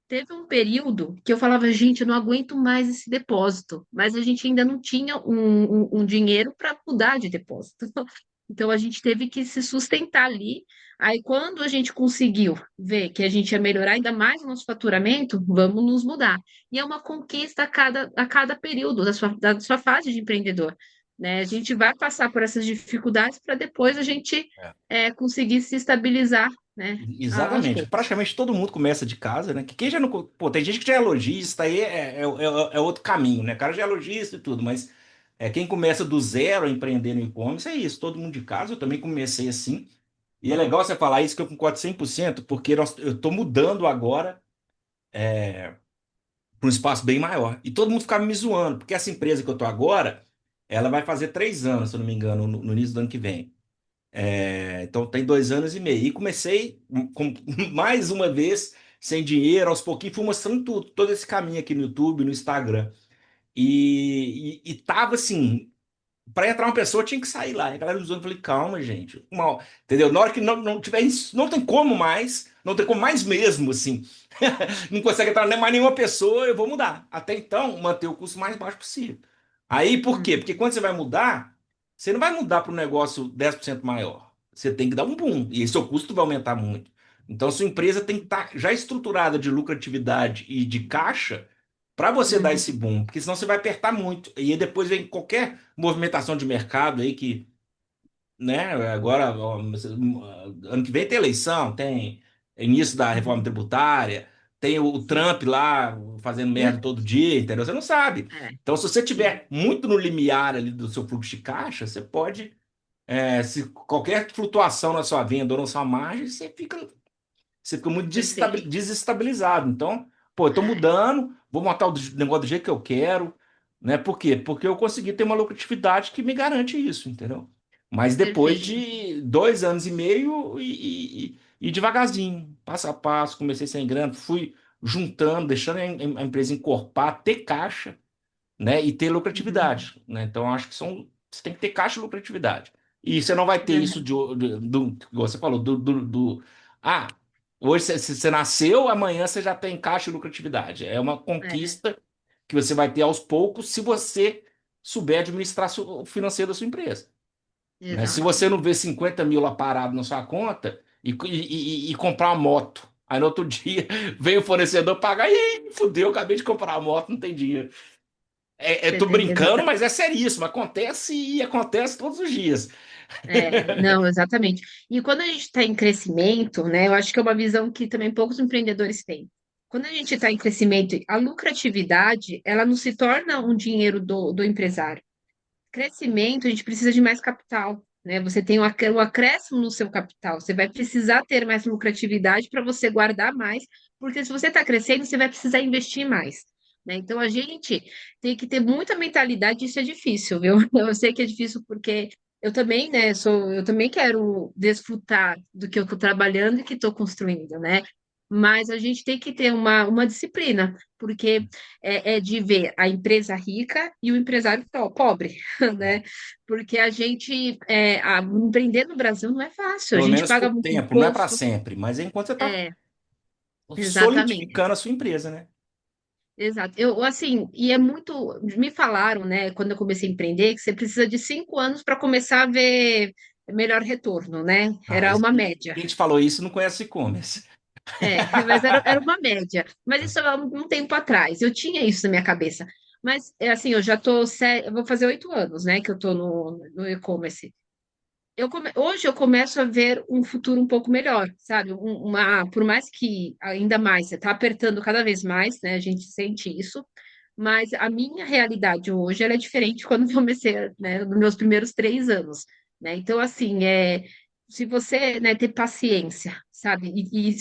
Teve um período que eu falava, gente, eu não aguento mais esse depósito, mas a gente ainda não tinha um dinheiro para mudar de depósito. Então a gente teve que se sustentar ali. Aí, quando a gente conseguiu ver que a gente ia melhorar ainda mais o nosso faturamento, vamos nos mudar. E é uma conquista a cada período da sua fase de empreendedor, né? A gente vai passar por essas dificuldades para depois a gente É. conseguir se estabilizar, né? Aos Exatamente. poucos. Praticamente todo mundo começa de casa, né? Que quem já não. Pô, tem gente que já é lojista, aí é outro caminho, né? O cara já é lojista e tudo, mas quem começa do zero a empreender no e-commerce é isso, todo mundo de casa. Eu também comecei assim. E é legal você falar isso, que eu concordo 100%, porque eu estou mudando agora para um espaço bem maior. E todo mundo ficava me zoando, porque essa empresa que eu estou agora, ela vai fazer 3 anos, se eu não me engano, no início do ano que vem. Então tem 2 anos e meio. E comecei mais uma vez sem dinheiro, aos pouquinhos, fui mostrando tudo, todo esse caminho aqui no YouTube, no Instagram. E tava assim. Para entrar uma pessoa tinha que sair lá. E a galera usando, eu falei, calma, gente. Entendeu? Na hora que não tiver isso, não tem como mais, não tem como mais mesmo, assim. Não consegue entrar nem mais nenhuma pessoa, eu vou mudar. Até então, manter o custo mais baixo possível. Aí, por quê? Uhum. Porque quando você vai mudar, você não vai mudar para um negócio 10% maior. Você tem que dar um boom, e seu custo vai aumentar muito. Então, sua empresa tem que estar já estruturada de lucratividade e de caixa para você dar Uhum. esse boom, porque senão você vai apertar muito. E aí depois vem qualquer movimentação de mercado aí que, né, agora, ó, ano que vem tem eleição, tem início da reforma Uhum. tributária, tem o Sim. Trump lá fazendo merda todo dia, entendeu? Você não sabe. É, Então, se você sim, tiver muito no limiar ali do seu fluxo de caixa, você pode, se qualquer flutuação na sua venda ou na sua margem, você fica muito perfeito. desestabilizado. Então, pô, eu tô É, mudando, vou montar o negócio do jeito que eu quero, né? Por quê? Porque eu consegui ter uma lucratividade que me garante isso, entendeu? Mas depois perfeito. de 2 anos e meio e devagarzinho, passo a passo, comecei sem grana, fui juntando, deixando a empresa encorpar, ter caixa, né? E ter Uhum. lucratividade, né? Então, acho que você tem que ter caixa e lucratividade. E você não vai ter isso Uhum. igual você falou, ah, hoje você nasceu, amanhã você já tem caixa e lucratividade. É uma É, conquista que você vai ter aos poucos se você souber administrar o financeiro da sua empresa, né? Se exato. você não vê 50 mil lá parado na sua conta e comprar uma moto, aí no outro dia vem o fornecedor pagar e aí, fudeu, acabei de comprar uma moto, não tem dinheiro. Você Tô tem, brincando, mas é seríssimo. Acontece e acontece todos os dias. não, exatamente. E quando a gente está em crescimento, né, eu acho que é uma visão que também poucos empreendedores têm. Quando a gente está em crescimento, a lucratividade, ela não se torna um dinheiro do empresário. Crescimento, a gente precisa de mais capital, né? Você tem um acréscimo no seu capital, você vai precisar ter mais lucratividade para você guardar mais, porque se você está crescendo, você vai precisar investir mais. Né? Então a gente tem que ter muita mentalidade, isso é difícil, viu? Eu sei que é difícil porque eu também, né, eu também quero desfrutar do que eu estou trabalhando e que estou construindo, né? Mas a gente tem que ter uma disciplina, porque é de ver a empresa rica e o empresário pobre, né? Porque a gente empreender no Brasil não é fácil, a Pelo gente menos paga por muito tempo, não é para imposto. sempre, mas é enquanto você está É, exatamente. solidificando a sua empresa, né? Exato. Eu, assim, e é muito. Me falaram, né, quando eu comecei a empreender, que você precisa de 5 anos para começar a ver melhor retorno, né? Ah, Era uma média. quem te falou isso não conhece e-commerce. É, mas era uma média. Mas isso há um tempo atrás. Eu tinha isso na minha cabeça. Mas, assim, eu já tô. Eu vou fazer 8 anos, né, que eu tô no e-commerce. Hoje eu começo a ver um futuro um pouco melhor, sabe? Por mais que ainda mais você está apertando cada vez mais, né? A gente sente isso, mas a minha realidade hoje ela é diferente de quando eu comecei, né? Nos meus primeiros 3 anos, né? Então, assim, se você, né, ter paciência, sabe? E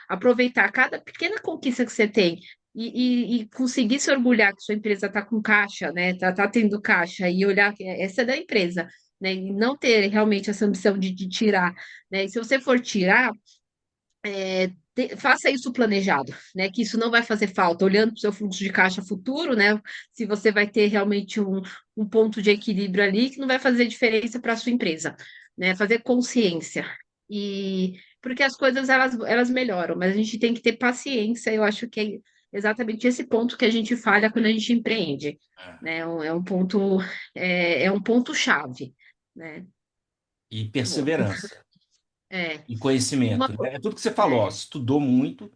aproveitar cada pequena conquista que você tem. E conseguir se orgulhar que sua empresa está com caixa, né? Tá tendo caixa e olhar que essa é da empresa, né? E não ter realmente essa ambição de tirar, né? E se você for tirar, faça isso planejado, né? Que isso não vai fazer falta, olhando para o seu fluxo de caixa futuro, né? Se você vai ter realmente um ponto de equilíbrio ali que não vai fazer diferença para a sua empresa, né? Fazer consciência. E porque as coisas elas melhoram, mas a gente tem que ter paciência, eu acho que é exatamente esse ponto que a gente falha quando a gente empreende, né? É um ponto chave, né? E Bom, perseverança é, e uma, conhecimento, co- né? É tudo que você falou, ó, estudou muito,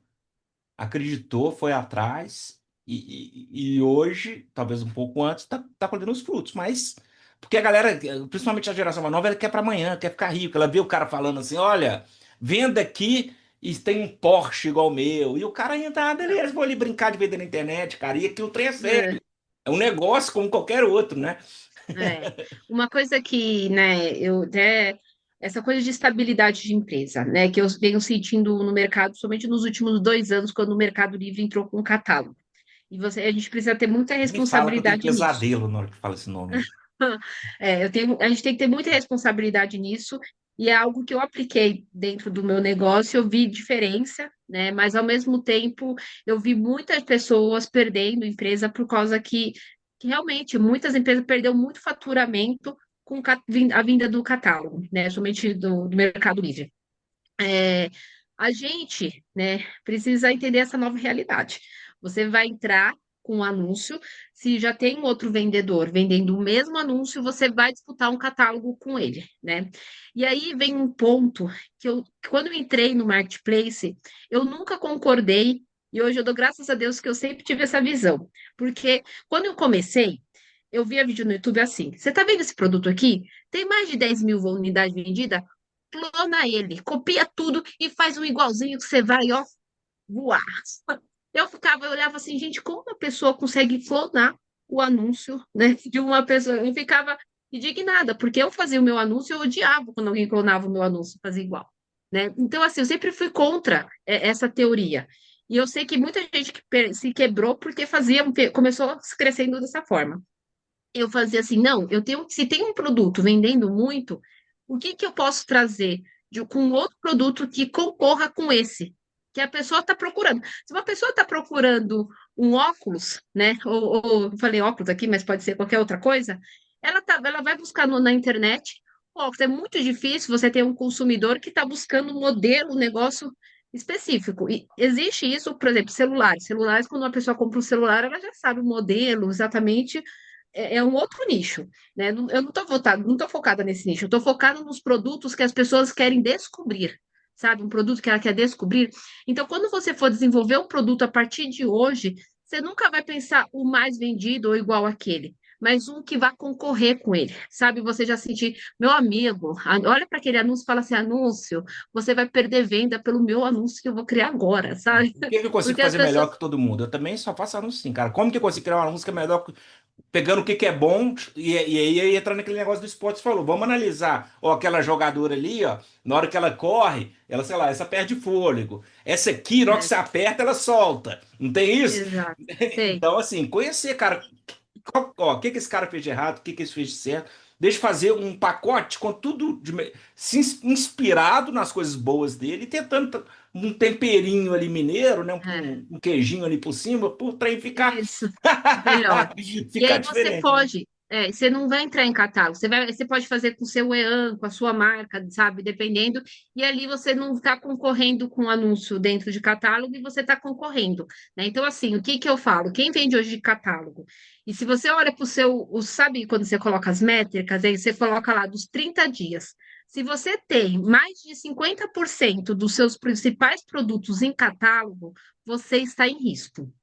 acreditou, foi atrás e hoje, talvez um pouco antes, tá colhendo os frutos. Mas porque a galera, principalmente a geração mais nova, ela quer para amanhã, quer ficar rico. Ela vê o cara falando assim: olha, venda aqui e tem um Porsche igual o meu. E o cara ainda, beleza, vou ali brincar de vender na internet, cara. E aquilo trem é é, sério. É um negócio como qualquer outro, né? É, uma coisa que, né, essa coisa de estabilidade de empresa, né, que eu venho sentindo no mercado, somente nos últimos 2 anos, quando o Mercado Livre entrou com o catálogo. E a gente precisa ter muita Me fala que eu tenho responsabilidade nisso. pesadelo na hora que fala esse nome aí. A gente tem que ter muita responsabilidade nisso, e é algo que eu apliquei dentro do meu negócio, eu vi diferença, né, mas ao mesmo tempo eu vi muitas pessoas perdendo empresa por causa que que realmente muitas empresas perderam muito faturamento com a vinda do catálogo, né? Somente do Mercado Livre. É, a gente, né, precisa entender essa nova realidade. Você vai entrar com um anúncio, se já tem um outro vendedor vendendo o mesmo anúncio, você vai disputar um catálogo com ele, né? E aí vem um ponto que quando eu entrei no marketplace, eu nunca concordei, e hoje eu dou graças a Deus que eu sempre tive essa visão, porque quando eu comecei, eu via vídeo no YouTube assim: você tá vendo esse produto aqui? Tem mais de 10 mil unidades vendidas? Clona ele, copia tudo e faz um igualzinho que você vai, ó, voar. Eu olhava assim, gente, como uma pessoa consegue clonar o anúncio, né, de uma pessoa? Eu ficava indignada, porque eu fazia o meu anúncio, eu odiava quando alguém clonava o meu anúncio, fazia igual, né? Então, assim, eu sempre fui contra essa teoria. E eu sei que muita gente se quebrou porque começou crescendo dessa forma. Eu fazia assim, não, se tem um produto vendendo muito, o que que eu posso trazer com outro produto que concorra com esse? Que a pessoa está procurando. Se uma pessoa está procurando um óculos, né? Eu falei óculos aqui, mas pode ser qualquer outra coisa, ela vai buscar na internet. Óculos, é muito difícil você ter um consumidor que está buscando um modelo, um negócio específico. E existe isso, por exemplo, celulares. Celulares, quando uma pessoa compra um celular, ela já sabe o modelo, exatamente é um outro nicho, né? Eu não estou focada nesse nicho, eu estou focada nos produtos que as pessoas querem descobrir, sabe? Um produto que ela quer descobrir. Então, quando você for desenvolver um produto a partir de hoje, você nunca vai pensar o mais vendido ou igual àquele, mas um que vai concorrer com ele, sabe? Você já sentir, meu amigo, olha para aquele anúncio e fala assim, anúncio, você vai perder venda pelo meu anúncio que eu vou criar agora, sabe? O que que eu consigo Porque as fazer melhor pessoas, que todo mundo? Eu também só faço anúncio assim, cara. Como que eu consigo criar um anúncio que é melhor, pegando o que que é bom e aí entra naquele negócio do esporte, você falou, vamos analisar, ó, aquela jogadora ali, ó, na hora que ela corre, ela, sei lá, essa perde fôlego. Essa aqui, na hora que é, você aperta, ela solta. Não tem isso? exato, sei. Então, assim, conhecer, cara, ó, o que que esse cara fez de errado, o que que esse fez de certo. Deixa eu fazer um pacote com tudo inspirado nas coisas boas dele e tentando um temperinho ali mineiro, né? É. Um queijinho ali por cima, pro trem ficar, Isso, melhor. E ficar aí você diferente, né? pode, você não vai entrar em catálogo, você pode fazer com o seu EAN, com a sua marca, sabe, dependendo, e ali você não está concorrendo com anúncio dentro de catálogo e você está concorrendo, né? Então, assim, o que que eu falo? Quem vende hoje de catálogo? E se você olha para sabe quando você coloca as métricas, aí você coloca lá dos 30 dias. Se você tem mais de 50% dos seus principais produtos em catálogo, você está em risco.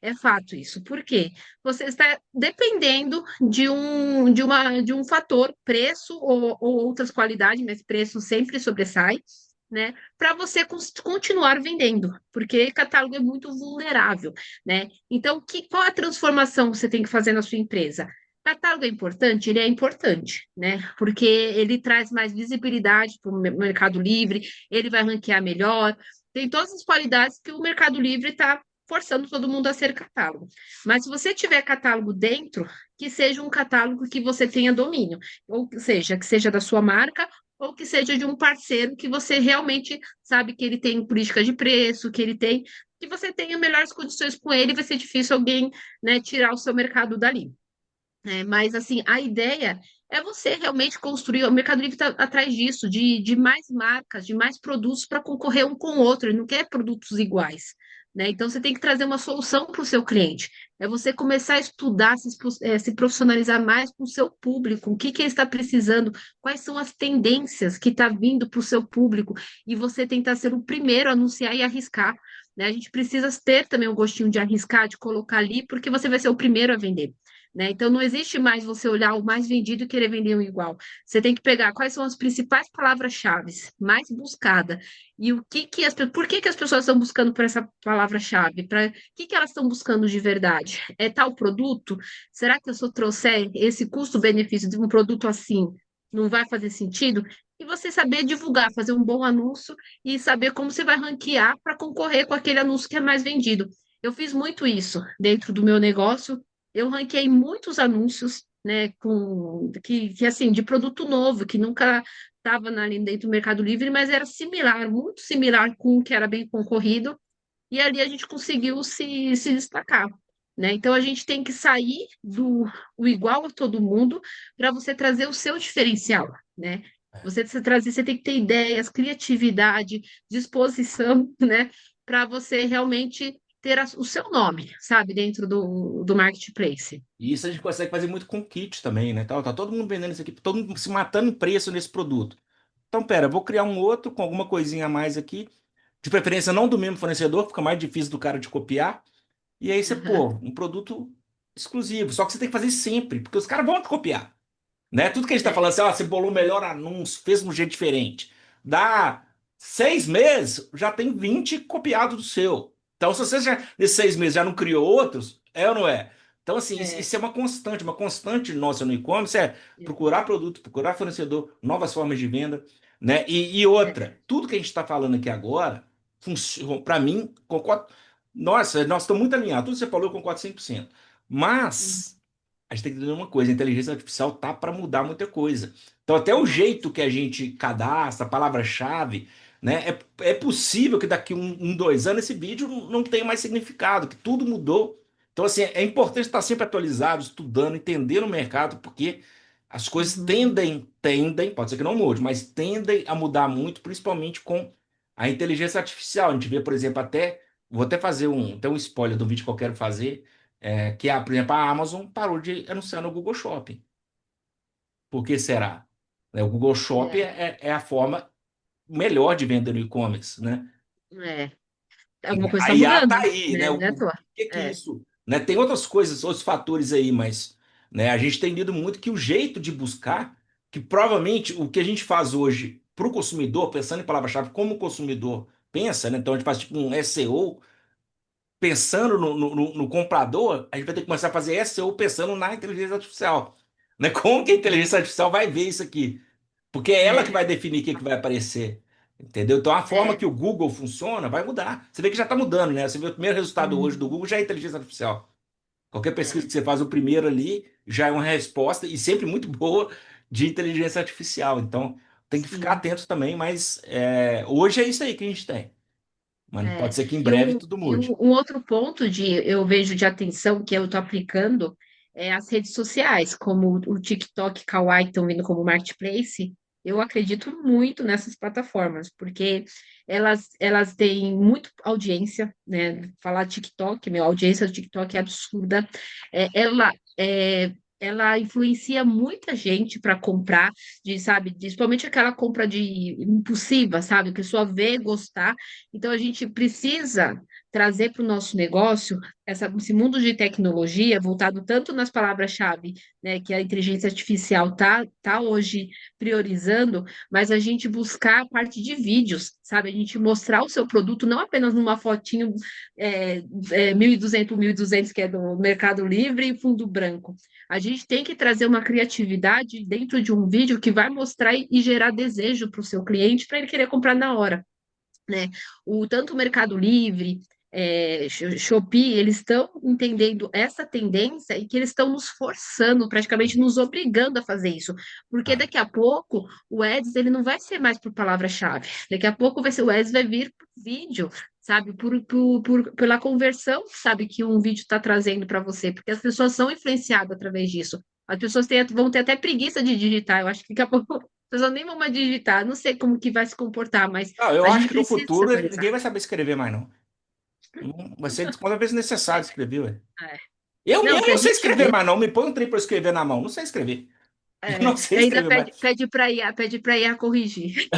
É fato isso. Por quê? Você está dependendo de um fator, preço ou outras qualidades, mas preço sempre sobressai, né? Para você continuar vendendo, porque catálogo é muito vulnerável, né? Então, qual a transformação que você tem que fazer na sua empresa? Catálogo é importante? Ele é importante, né? Porque ele traz mais visibilidade para o Mercado Livre, ele vai ranquear melhor, tem todas as qualidades que o Mercado Livre está forçando todo mundo a ser catálogo. Mas se você tiver catálogo dentro, que seja um catálogo que você tenha domínio, ou seja, que seja da sua marca, ou que seja de um parceiro que você realmente sabe que ele tem política de preço, que você tenha melhores condições com ele, vai ser difícil alguém, né, tirar o seu mercado dali. Mas, assim, a ideia é você realmente construir. O Mercado Livre está atrás disso, de mais marcas, de mais produtos para concorrer um com o outro. Ele não quer produtos iguais, né? Então, você tem que trazer uma solução para o seu cliente. É você começar a estudar, se profissionalizar mais com o seu público. O que que ele está precisando? Quais são as tendências que está vindo para o seu público? E você tentar ser o primeiro a anunciar e arriscar, né? A gente precisa ter também o gostinho de arriscar, de colocar ali, porque você vai ser o primeiro a vender, né? Então, não existe mais você olhar o mais vendido e querer vender um igual. Você tem que pegar quais são as principais palavras-chave mais buscadas e por que que as pessoas estão buscando por essa palavra-chave? Que elas estão buscando de verdade? É tal produto? Será que se eu trouxer esse custo-benefício de um produto assim, não vai fazer sentido? E você saber divulgar, fazer um bom anúncio e saber como você vai ranquear para concorrer com aquele anúncio que é mais vendido. Eu fiz muito isso dentro do meu negócio. Eu ranqueei muitos anúncios, né, assim, de produto novo, que nunca estava ali dentro do Mercado Livre, mas era similar, muito similar com o que era bem concorrido, e ali a gente conseguiu se destacar. né? Então a gente tem que sair do o igual a todo mundo para você trazer o seu diferencial, né? Você tem que ter ideias, criatividade, disposição, né? Para você realmente ter o seu nome, sabe, dentro do marketplace. E isso a gente consegue fazer muito com kit também, né? Tá todo mundo vendendo isso aqui, todo mundo se matando em preço nesse produto. Então, pera, vou criar um outro com alguma coisinha a mais aqui, de preferência não do mesmo fornecedor, fica mais difícil do cara de copiar. E aí você, pô, Aham. um produto exclusivo. Só que você tem que fazer sempre, porque os caras vão te copiar. Né? Tudo que a gente está É, falando assim, ó, você bolou o melhor anúncio, fez de um jeito diferente. Dá 6 meses, já tem 20 copiados do seu. Então, se você já, nesses 6 meses já não criou outros, é ou não é? Então, assim, isso, é, isso é uma constante nossa no e-commerce é procurar produto, procurar fornecedor, novas formas de venda, né? E é, outra, tudo que a gente está falando aqui agora, para mim, concordo, nossa, nós estamos muito alinhados. Tudo que você falou, eu concordo 100%. hum, Mas a gente tem que entender uma coisa, a inteligência artificial tá para mudar muita coisa. Então, até o nossa, jeito que a gente cadastra, a palavra-chave, né? É possível que daqui 2 anos esse vídeo não tenha mais significado, que tudo mudou. Então, assim, é importante estar sempre atualizado, estudando, entendendo o mercado, porque as coisas uhum, tendem, pode ser que não mude, mas tendem a mudar muito, principalmente com a inteligência artificial. A gente vê, por exemplo, vou até fazer até um spoiler do vídeo que eu quero fazer, que, por exemplo, a Amazon parou de anunciar no Google Shopping. Por que será? Né, o Google Shopping é, é a forma melhor de vender no e-commerce, né? é. Alguma coisa A está IA tá mudando, aí, né? né? O, Não é à o toa. que É, isso, né? Tem outras coisas, outros fatores aí, mas, né, a gente tem lido muito que o jeito de buscar, que provavelmente o que a gente faz hoje para o consumidor, pensando em palavra-chave, como o consumidor pensa, né? Então a gente faz tipo um SEO pensando no comprador, a gente vai ter que começar a fazer SEO pensando na inteligência artificial. Né? Como que a inteligência artificial vai ver isso aqui? Porque é ela que é, vai definir o que vai aparecer. Entendeu? Então a forma é. que o Google funciona vai mudar. Você vê que já está mudando, né? Você vê o primeiro resultado hoje do Uhum, Google já é inteligência artificial. Qualquer pesquisa é, que você faz o primeiro ali já é uma resposta e sempre muito boa de inteligência artificial. Então tem que ficar sim. atento também, mas hoje é isso aí que a gente tem. Mas pode É, ser que em e breve tudo mude. um outro ponto eu vejo de atenção que eu estou aplicando é as redes sociais, como o TikTok e Kawaii estão vindo como marketplace. Eu acredito muito nessas plataformas, porque elas têm muito audiência, né? Falar TikTok, meu, a audiência do TikTok é absurda. Ela influencia muita gente para comprar, sabe, principalmente aquela compra de impulsiva, sabe? A pessoa vê, gostar. Então, a gente precisa trazer para o nosso negócio esse mundo de tecnologia voltado tanto nas palavras-chave, né, que a inteligência artificial tá hoje priorizando, mas a gente buscar a parte de vídeos, sabe? A gente mostrar o seu produto não apenas numa fotinho 1.200 que é do Mercado Livre e fundo branco. A gente tem que trazer uma criatividade dentro de um vídeo que vai mostrar e gerar desejo para o seu cliente para ele querer comprar na hora, né? Tanto o Mercado Livre, Shopee, eles estão entendendo essa tendência e que eles estão nos forçando, praticamente nos obrigando a fazer isso, porque Ah, daqui a pouco o Ads ele não vai ser mais por palavra-chave, daqui a pouco o Ads vai vir por vídeo, sabe, pela conversão, sabe, que um vídeo está trazendo para você, porque as pessoas são influenciadas através disso. As pessoas vão ter até preguiça de digitar, eu acho que daqui a pouco as pessoas nem vão mais digitar, não sei como que vai se comportar, mas não, eu a acho gente que no precisa se futuro atualizar. ninguém vai saber escrever mais, não. Vai ser cada vez necessário escrever, ué. É. Eu Não, mesmo para a não sei gente escrever ver. mais, não. Me põe um trem para eu escrever na mão. Não sei escrever. Eu É, não sei ainda escrever mais. pede para IA corrigir,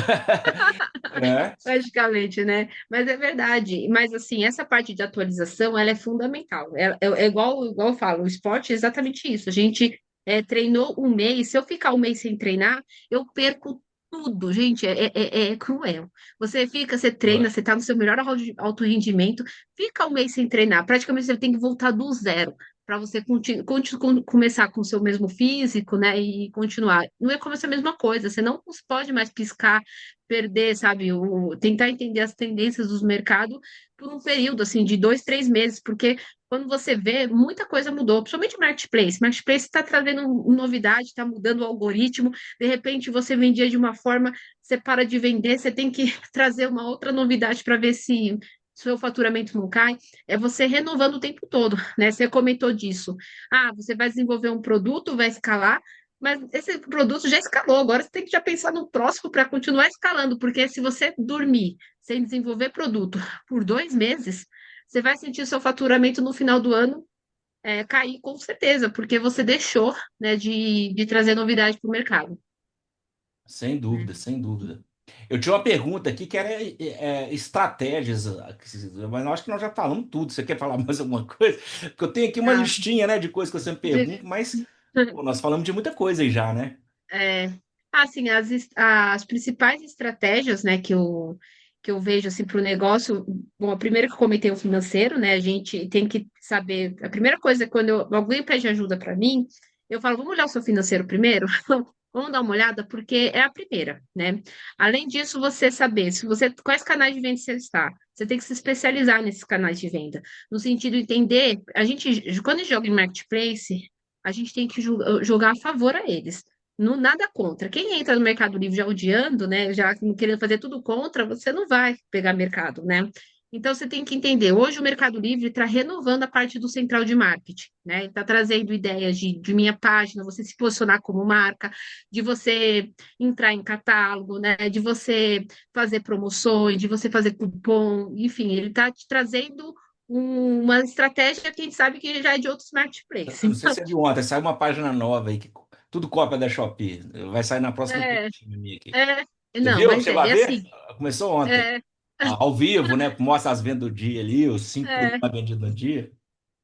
É. praticamente, né? Mas é verdade. Mas assim, essa parte de atualização, ela é fundamental. É igual eu falo, o esporte é exatamente isso. A gente treinou um mês. Se eu ficar um mês sem treinar, eu perco tudo, gente. É cruel. Você treina, Ué. você está no seu melhor alto rendimento, fica um mês sem treinar. Praticamente você tem que voltar do zero para você começar com o seu mesmo físico, né, e continuar. Não é como essa mesma coisa, você não pode mais piscar, perder, sabe, tentar entender as tendências dos mercados por um período, assim, de 2, 3 meses, porque quando você vê, muita coisa mudou, principalmente o marketplace. Marketplace está trazendo novidade, está mudando o algoritmo, de repente você vendia de uma forma, você para de vender, você tem que trazer uma outra novidade para ver se seu faturamento não cai, é você renovando o tempo todo, né? Você comentou disso. Ah, você vai desenvolver um produto, vai escalar, mas esse produto já escalou, agora você tem que já pensar no próximo para continuar escalando, porque se você dormir sem desenvolver produto por 2 meses, você vai sentir o seu faturamento no final do ano cair com certeza, porque você deixou, né, de trazer novidade para o mercado. Sem Né? dúvida, sem dúvida. Eu tinha uma pergunta aqui que era estratégias, mas eu acho que nós já falamos tudo. Você quer falar mais alguma coisa? Porque eu tenho aqui uma Ah, listinha, né, de coisas que você me pergunta, mas pô, nós falamos de muita coisa aí já, né? É, assim, as principais estratégias, né, que eu vejo, assim, para o negócio, bom, a primeira que eu comentei é o financeiro, né, a gente tem que saber, a primeira coisa é quando alguém pede ajuda para mim, eu falo, vamos olhar o seu financeiro primeiro? Vamos dar uma olhada, porque é a primeira, né? Além disso, você saber se você, quais canais de venda você está, você tem que se especializar nesses canais de venda, no sentido de entender, quando a gente joga em marketplace, a gente tem que jogar a favor a eles. Nada contra. Quem entra no Mercado Livre já odiando, né, já querendo fazer tudo contra, você não vai pegar mercado, né? Então você tem que entender, hoje o Mercado Livre está renovando a parte do central de marketing, né? Está trazendo ideias de minha página, você se posicionar como marca, de você entrar em catálogo, né? De você fazer promoções, de você fazer cupom, enfim, ele está te trazendo uma estratégia, quem sabe que já é de outros Eu não marketplaces. sei se você viu ontem, saiu uma página nova aí, que tudo cópia da Shopee. Vai sair na próxima É, quinta minha aqui. Você não, viu? mas Chegou a é ver? assim. Começou ontem. É, Ao vivo, né? Mostra as vendas do dia ali, os 5 é, produtos vendidos no dia.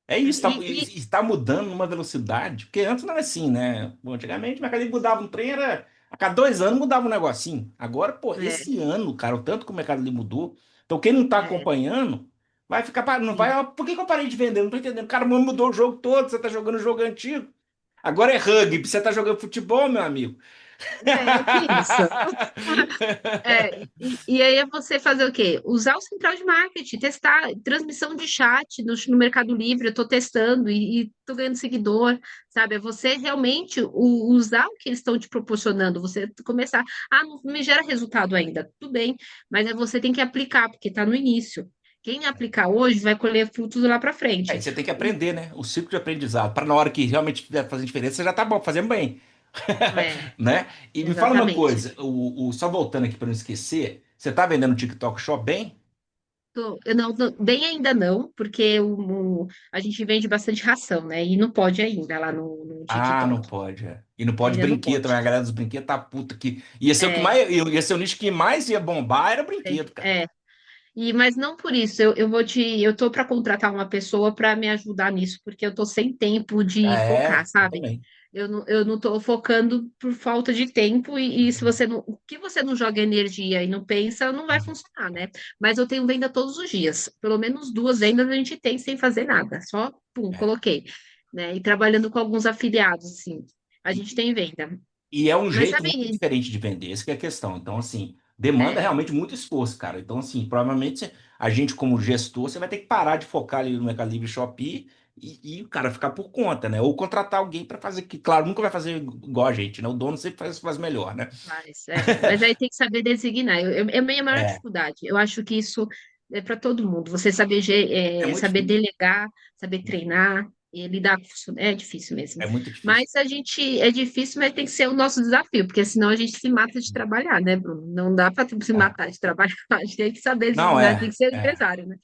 É isso, e, e- está mudando numa velocidade, porque antes não era assim, né? Bom, antigamente o mercado Livre mudava um trem, era a cada 2 anos mudava um negocinho. Agora, pô, é, esse ano, cara, o tanto que o mercado Livre mudou, então quem não está é, acompanhando vai ficar, não vai, sim. "Ah, por que que eu parei de vender? Não tô entendendo. Cara, mudou o jogo todo, você tá jogando jogo antigo. Agora é rugby, você tá jogando futebol, meu amigo. Que isso. E aí é você fazer o quê? Usar o central de marketing, testar transmissão de chat no Mercado Livre, eu estou testando e estou ganhando seguidor, sabe? É você realmente usar o que eles estão te proporcionando, você começar, não me gera resultado ainda, tudo bem, mas você tem que aplicar, porque está no início. Quem aplicar hoje vai colher frutos lá para Aí frente. você tem que aprender, né? O ciclo de aprendizado, para na hora que realmente estiver fazendo diferença, você já tá bom, fazendo bem. É, Né? E me fala uma exatamente. coisa, só voltando aqui para não esquecer, você tá vendendo no TikTok Shop bem? Eu não, bem ainda não, porque a gente vende bastante ração, né? E não pode ainda lá no Ah, não TikTok. pode. E não pode Ainda não brinquedo também. pode. A galera dos brinquedos tá puta que. Ia ser o que É, mais. Ia ser o nicho que mais ia bombar era brinquedo, cara. é. Mas não por isso. Eu tô para contratar uma pessoa para me ajudar nisso, porque eu tô sem tempo de focar, É, eu sabe? também. Eu não tô focando por falta de tempo, e se você não, o que você não joga energia e não pensa, não vai funcionar, né? Mas eu tenho venda todos os dias. Pelo menos 2 vendas a gente tem sem fazer nada. Só, pum, É. coloquei, né? E trabalhando com alguns afiliados, assim. A gente E, tem venda. e é um Mas jeito muito sabe, diferente de vender, essa que é a questão. Então, assim, demanda é, realmente muito esforço, cara. Então, assim, provavelmente a gente, como gestor, você vai ter que parar de focar ali no Mercado Livre e Shopee e, cara, ficar por conta, né? Ou contratar alguém para fazer, que, claro, nunca vai fazer igual a gente, né? O dono sempre faz melhor, né? mas aí tem que saber designar. É a minha maior É, dificuldade. Eu acho que isso é para todo mundo. Você saber, é muito saber difícil. delegar, saber treinar e lidar com isso. É difícil mesmo. É muito difícil. Mas é difícil, mas tem que ser o nosso desafio, porque senão a gente se mata de trabalhar, né, Bruno? Não dá para se É. matar de trabalhar. A gente tem que saber Não, designar, tem que ser é, empresário, né?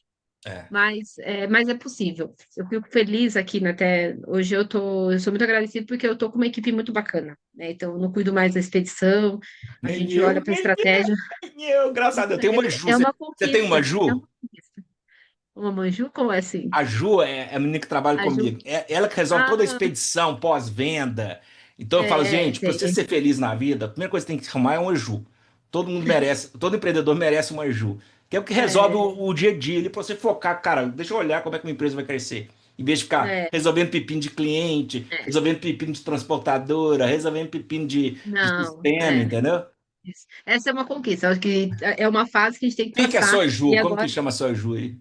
é. Mas é possível. Eu fico feliz aqui, né, até hoje eu sou muito agradecida porque eu estou com uma equipe muito bacana, né? Então, eu não cuido mais da expedição, a Nem gente olha eu, para a nem estratégia. eu, graças a Deus. Tem uma Ju. É Você, uma você tem uma conquista, é Ju? uma conquista. Uma manju, como é assim? A Ju é a menina que trabalha A Ju, comigo. É ela que resolve toda a ah, expedição pós-venda. Então eu falo, gente, para você sei. ser feliz na vida, a primeira coisa que tem que arrumar é uma Ju. Todo mundo merece, todo empreendedor merece uma Ju. Que é o que resolve É, o dia a dia ali, para você focar, cara, deixa eu olhar como é que uma empresa vai crescer. Em vez de ficar é, resolvendo pepino de cliente, é. resolvendo pepino de transportadora, resolvendo pepino de Não, sistema, entendeu? isso. Essa é uma conquista, acho que é uma fase que a gente tem que Quem que é a passar, sua e Ju? Como que agora chama a sua Ju aí?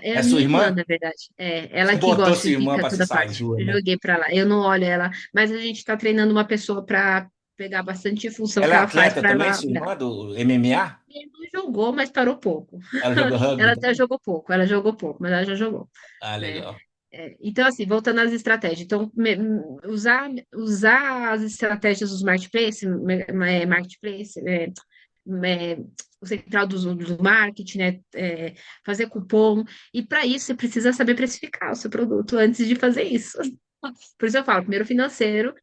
é É a sua minha irmã, irmã? na verdade. Você Ela que botou gosta sua de irmã ficar para toda a acessar a parte. Ju, Eu né? joguei para lá. Eu não olho ela, mas a gente está treinando uma pessoa para pegar bastante função que Ela é ela faz atleta para também, ela sua olhar. irmã, do MMA? Ele não jogou, mas parou pouco. Ela joga rugby Ela até também? jogou pouco, mas ela já jogou, Ah, né? legal. Então, assim, voltando às estratégias. Então, usar as estratégias dos marketplace, marketplace, é, o central do marketing, né? Fazer cupom. E para isso, você precisa saber precificar o seu produto antes de fazer isso. Por isso eu falo, primeiro financeiro,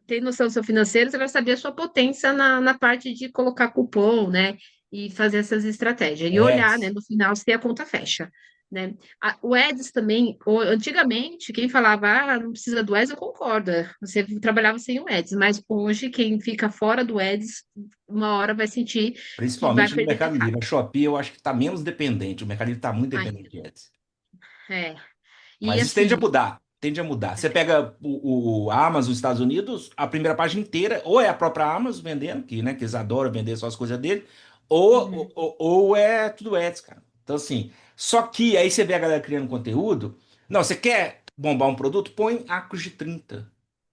tem noção do seu financeiro, você vai saber a sua potência na parte de colocar cupom, né? E fazer essas estratégias. E olhar, né, Ads. no final, se a conta fecha. Né? O Ads também, antigamente, quem falava, não precisa do Ads, eu concordo. Você trabalhava sem o Ads, mas hoje, quem fica fora do Ads, uma hora vai sentir que vai Principalmente no perder Mercado mercado. Livre. A Shopee eu acho que está menos dependente. O Mercado Livre está muito dependente Ainda. de ads. É. E Mas isso tende a assim, mudar. Tende a mudar. Você pega a Amazon nos Estados Unidos, a primeira página inteira, ou é a própria Amazon vendendo, que eles adoram vender só as coisas dele, uhum, ou é tudo ads, cara. Então, assim, só que aí você vê a galera criando conteúdo. Não, você quer bombar um produto? Põe Acos de 30.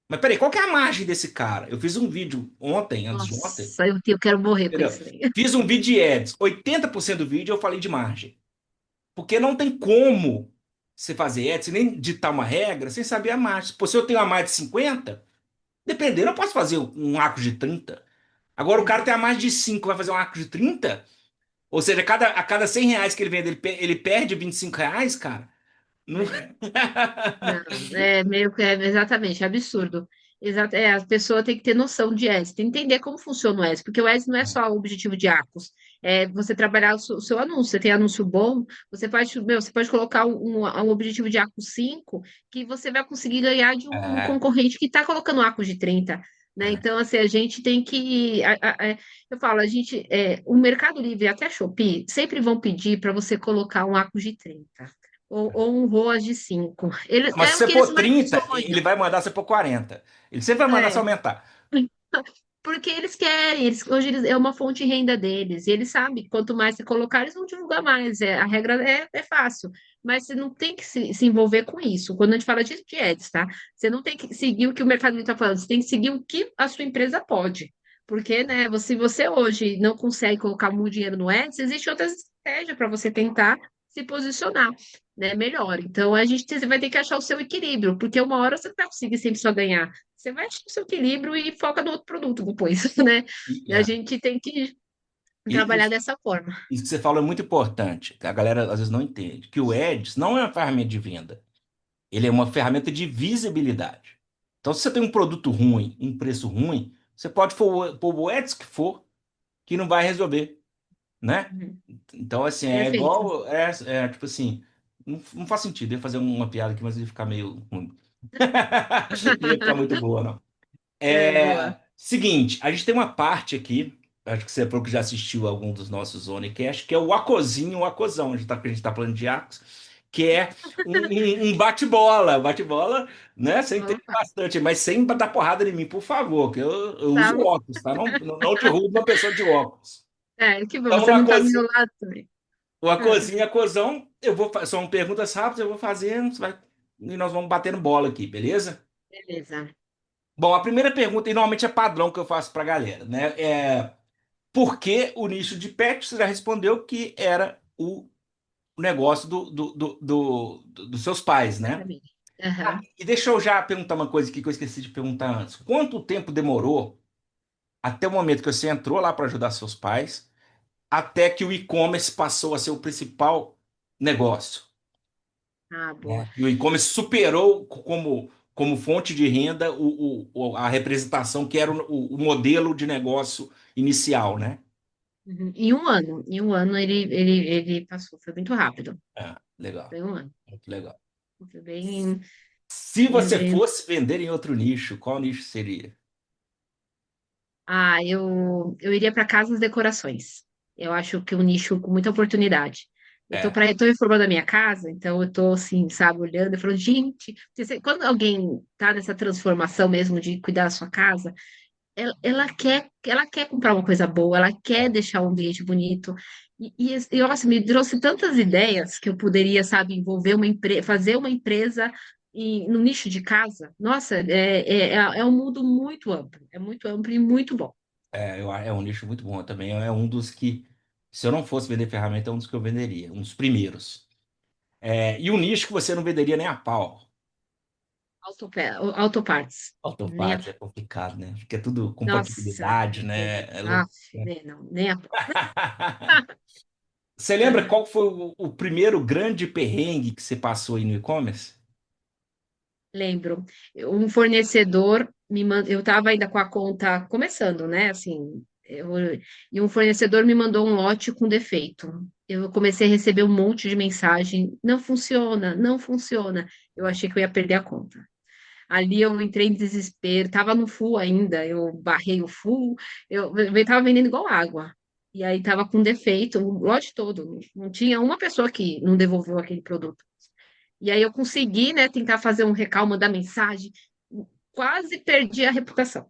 Mas peraí, qual que é a margem desse cara? Eu fiz um vídeo ontem, antes de ontem, nossa, eu quero morrer com entendeu? isso aí. Fiz um vídeo de ads. 80% do vídeo eu falei de margem. Porque não tem como você fazer ads, nem ditar uma regra sem saber a margem. Pô, se eu tenho a mais de 50, dependendo, eu posso fazer um arco de 30. Agora o cara tem a mais de 5, vai fazer um arco de 30? Ou seja, a cada 100 reais que ele vende, ele perde 25 reais, cara? Não... É. Não, é meio que exatamente, é absurdo. A pessoa tem que ter noção de ES, tem que entender como funciona o ES, porque o ES não é só o objetivo de Arcos, é você trabalhar o seu anúncio. Você tem anúncio bom, você pode colocar um objetivo de Arcos 5 que você vai conseguir ganhar de um É, concorrente que está colocando Arcos de 30, né? é. Então, assim, a gente tem que. Eu falo, o Mercado Livre, até a Shopee, sempre vão pedir para você colocar um Arcos de 30 ou um ROAS de 5. Mas se É o você que eles pôr mais 30, ele sonham. vai mandar você pôr 40. Ele sempre vai mandar você É. aumentar. Porque eles querem, hoje é uma fonte de renda deles, e eles sabem que quanto mais você colocar, eles vão divulgar mais. A regra é fácil, mas você não tem que se envolver com isso. Quando a gente fala de ads, tá? Você não tem que seguir o que o mercado está falando, você tem que seguir o que a sua empresa pode. Porque, né, se você hoje não consegue colocar muito dinheiro no ads, existe outras estratégias para você tentar se posicionar, né, melhor. Então, você vai ter que achar o seu equilíbrio, porque uma hora você não vai conseguir sempre só ganhar. Você vai achar o seu equilíbrio e foca no outro produto depois, né? E, E a gente tem que e, trabalhar dessa forma. isso que você falou é muito importante, que a galera às vezes não entende, que o Ads não é uma ferramenta de venda. Ele é uma ferramenta de visibilidade. Então, se você tem um produto ruim, um preço ruim, você pode pôr o ads que for, que não vai resolver, né? Uhum. Então, assim, é Perfeito. igual, tipo assim, não faz sentido. Eu ia fazer uma piada aqui, mas ia ficar meio ruim. Não ia ficar muito boa, não. É, boa. Seguinte, a gente tem uma parte aqui, acho que você falou que já assistiu a algum dos nossos Zonecast, que é o Acozinho, o Acozão, que a gente tá falando de Acos, que é um bate-bola, né? Você entende Opa, bastante, mas sem dar porrada em mim, por favor, que eu tá uso bom. óculos, tá? Não derrubo uma pessoa de óculos. Que bom, Então, você não tá do meu lado também. o Ah, Acozinho, Acozão, são perguntas rápidas, eu vou fazendo, e nós vamos batendo bola aqui, beleza? beleza. Bom, a primeira pergunta, e normalmente é padrão que eu faço pra galera, né? Por que o nicho de pet? Você já respondeu que era o negócio dos seus pais, né? Exatamente. Aham. E deixa eu já perguntar uma coisa aqui que eu esqueci de perguntar antes. Quanto tempo demorou até o momento que você entrou lá para ajudar seus pais, até que o e-commerce passou a ser o principal negócio? Ah, boa. Né? E o e-commerce superou como fonte de renda a representação que era o modelo de negócio inicial, né? Uhum. Em um ano ele passou, foi muito rápido. Legal, Foi um ano. muito legal. Foi bem, Se bem, você bem. fosse vender em outro nicho, qual nicho seria? Eu iria para casas decorações. Eu acho que é um nicho com muita oportunidade. É, Eu tô reformando a minha casa, então eu tô assim, sabe, olhando e falando, gente, quando alguém tá nessa transformação mesmo de cuidar da sua casa, ela quer comprar uma coisa boa, ela quer é. deixar o ambiente bonito. Nossa, me trouxe tantas ideias que eu poderia, sabe, envolver uma empresa, fazer uma empresa no nicho de casa, nossa, é um mundo muito amplo, é muito amplo e muito bom. É um nicho muito bom também. É um dos que, se eu não fosse vender ferramenta, é um dos que eu venderia, um dos primeiros. E um nicho que você não venderia nem a pau. Autopartes. Nem a- Autopartes é complicado, né? Porque é tudo Nossa, compatibilidade, né? É louco. né, não, nem a pau. Você lembra qual foi o primeiro grande perrengue que você passou aí no e-commerce? Lembro. Um fornecedor eu estava ainda com a conta começando, né? Assim, e um fornecedor me mandou um lote com defeito. Eu comecei a receber um monte de mensagem, não funciona, não funciona. Eu achei que eu ia perder a conta. Ali eu entrei em desespero, estava no full ainda, eu barrei o full, eu estava vendendo igual água. E aí estava com defeito, o lote todo. Não tinha uma pessoa que não devolveu aquele produto. E aí eu consegui, né, tentar fazer um recall, mandar mensagem, quase perdi a reputação.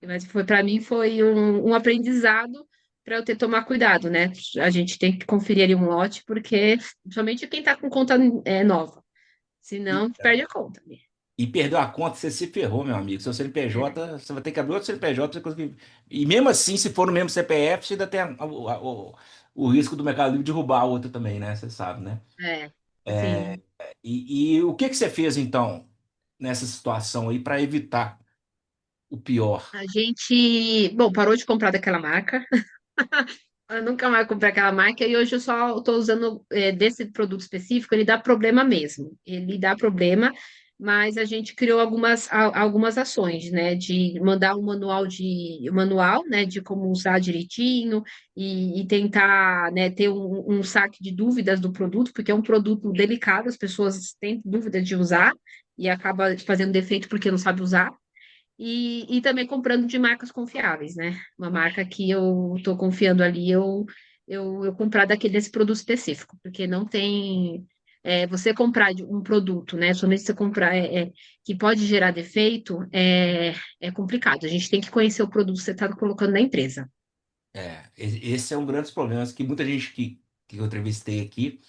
Mas foi para mim foi um aprendizado para eu ter tomar cuidado, né? A gente tem que conferir ali um lote, porque somente quem está com conta nova, senão perde a conta. E perdeu a conta, você se ferrou, meu amigo. Seu É, CNPJ, você vai ter que abrir outro CNPJ pra você conseguir. E mesmo assim, se for no mesmo CPF, você ainda tem o risco do Mercado Livre derrubar o outro também, né? Você sabe, né? assim, E o que que você fez, então, nessa situação aí, para evitar o pior? a gente, bom, parou de comprar daquela marca. Eu nunca mais comprei aquela marca e hoje eu só estou usando desse produto específico. Ele dá problema mesmo. Ele dá problema, mas a gente criou algumas ações, né? De mandar um manual, né? De como usar direitinho e tentar, né? Ter um saque de dúvidas do produto, porque é um produto delicado. As pessoas têm dúvidas de usar e acaba fazendo defeito porque não sabe usar. E também comprando de marcas confiáveis, né? Uma marca que eu estou confiando ali, eu comprar desse produto específico, porque não tem. Você comprar um produto, né? Somente você comprar que pode gerar defeito, é complicado. A gente tem que conhecer o produto que você está colocando na empresa. Esse é um grande problema que muita gente que eu entrevistei aqui,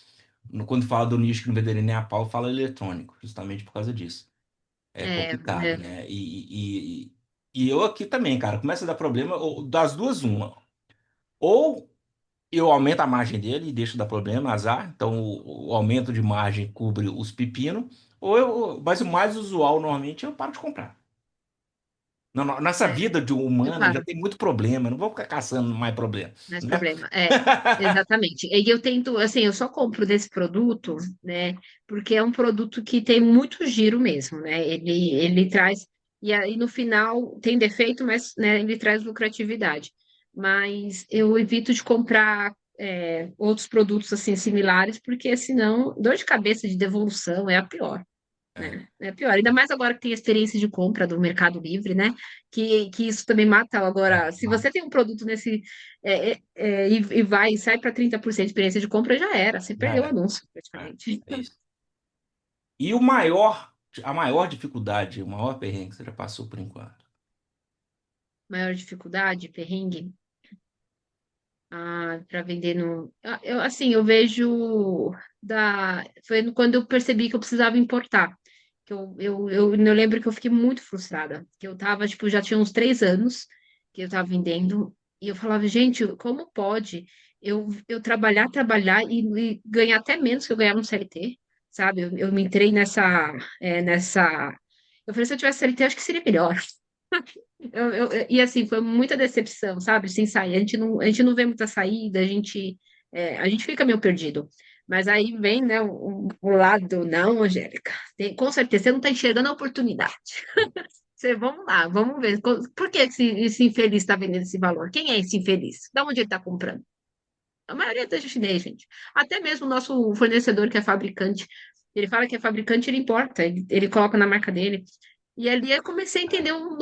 quando fala do nicho que não venderia nem a pau, fala eletrônico, justamente por causa disso. É É, complicado, é, né? E eu aqui também, cara, começa a dar problema, das duas, uma. Ou eu aumento a margem dele e deixo dar problema, azar. Então o aumento de margem cobre os pepinos. Mas o mais usual normalmente eu paro de comprar. Nossa é, vida de eu humana já paro. tem muito problema. Não vou ficar caçando mais problema, Mais né? problema. Exatamente. E eu tento, assim, eu só compro desse produto, né? Porque é um produto que tem muito giro mesmo, né? Ele traz, e aí no final tem defeito, mas né, ele traz lucratividade. Mas eu evito de comprar outros produtos assim similares, porque senão dor de cabeça de devolução é a pior, É, né? É pior, ainda mais agora que tem a experiência de compra do Mercado Livre, né? Que isso também mata agora. Se mas, você tem um produto nesse e vai e sai para 30% de experiência de compra, já era, você já perdeu o é, anúncio, é, praticamente. é isso. E a maior dificuldade, o maior perrengue que você já passou por enquanto? Maior dificuldade, perrengue, para vender no. Assim, eu vejo foi quando eu percebi que eu precisava importar. Que eu lembro que eu fiquei muito frustrada. Que eu tava, tipo, já tinha uns 3 anos que eu tava vendendo. E eu falava, gente, como pode eu trabalhar e ganhar até menos que eu ganhava no CLT, sabe? Eu me entrei nessa. Eu falei, se eu tivesse CLT, acho que seria melhor. E assim, foi muita decepção, sabe? Sem sair. A gente não vê muita saída, a gente fica meio perdido. Mas aí vem, né, o lado, não, Angélica. Com certeza, você não está enxergando a oportunidade. Vamos lá, vamos ver. Por que esse infeliz está vendendo esse valor? Quem é esse infeliz? Da onde ele está comprando? A maioria é chinês, gente. Até mesmo o nosso fornecedor, que é fabricante, ele fala que é fabricante, ele importa, ele coloca na marca dele. E ali eu comecei a entender o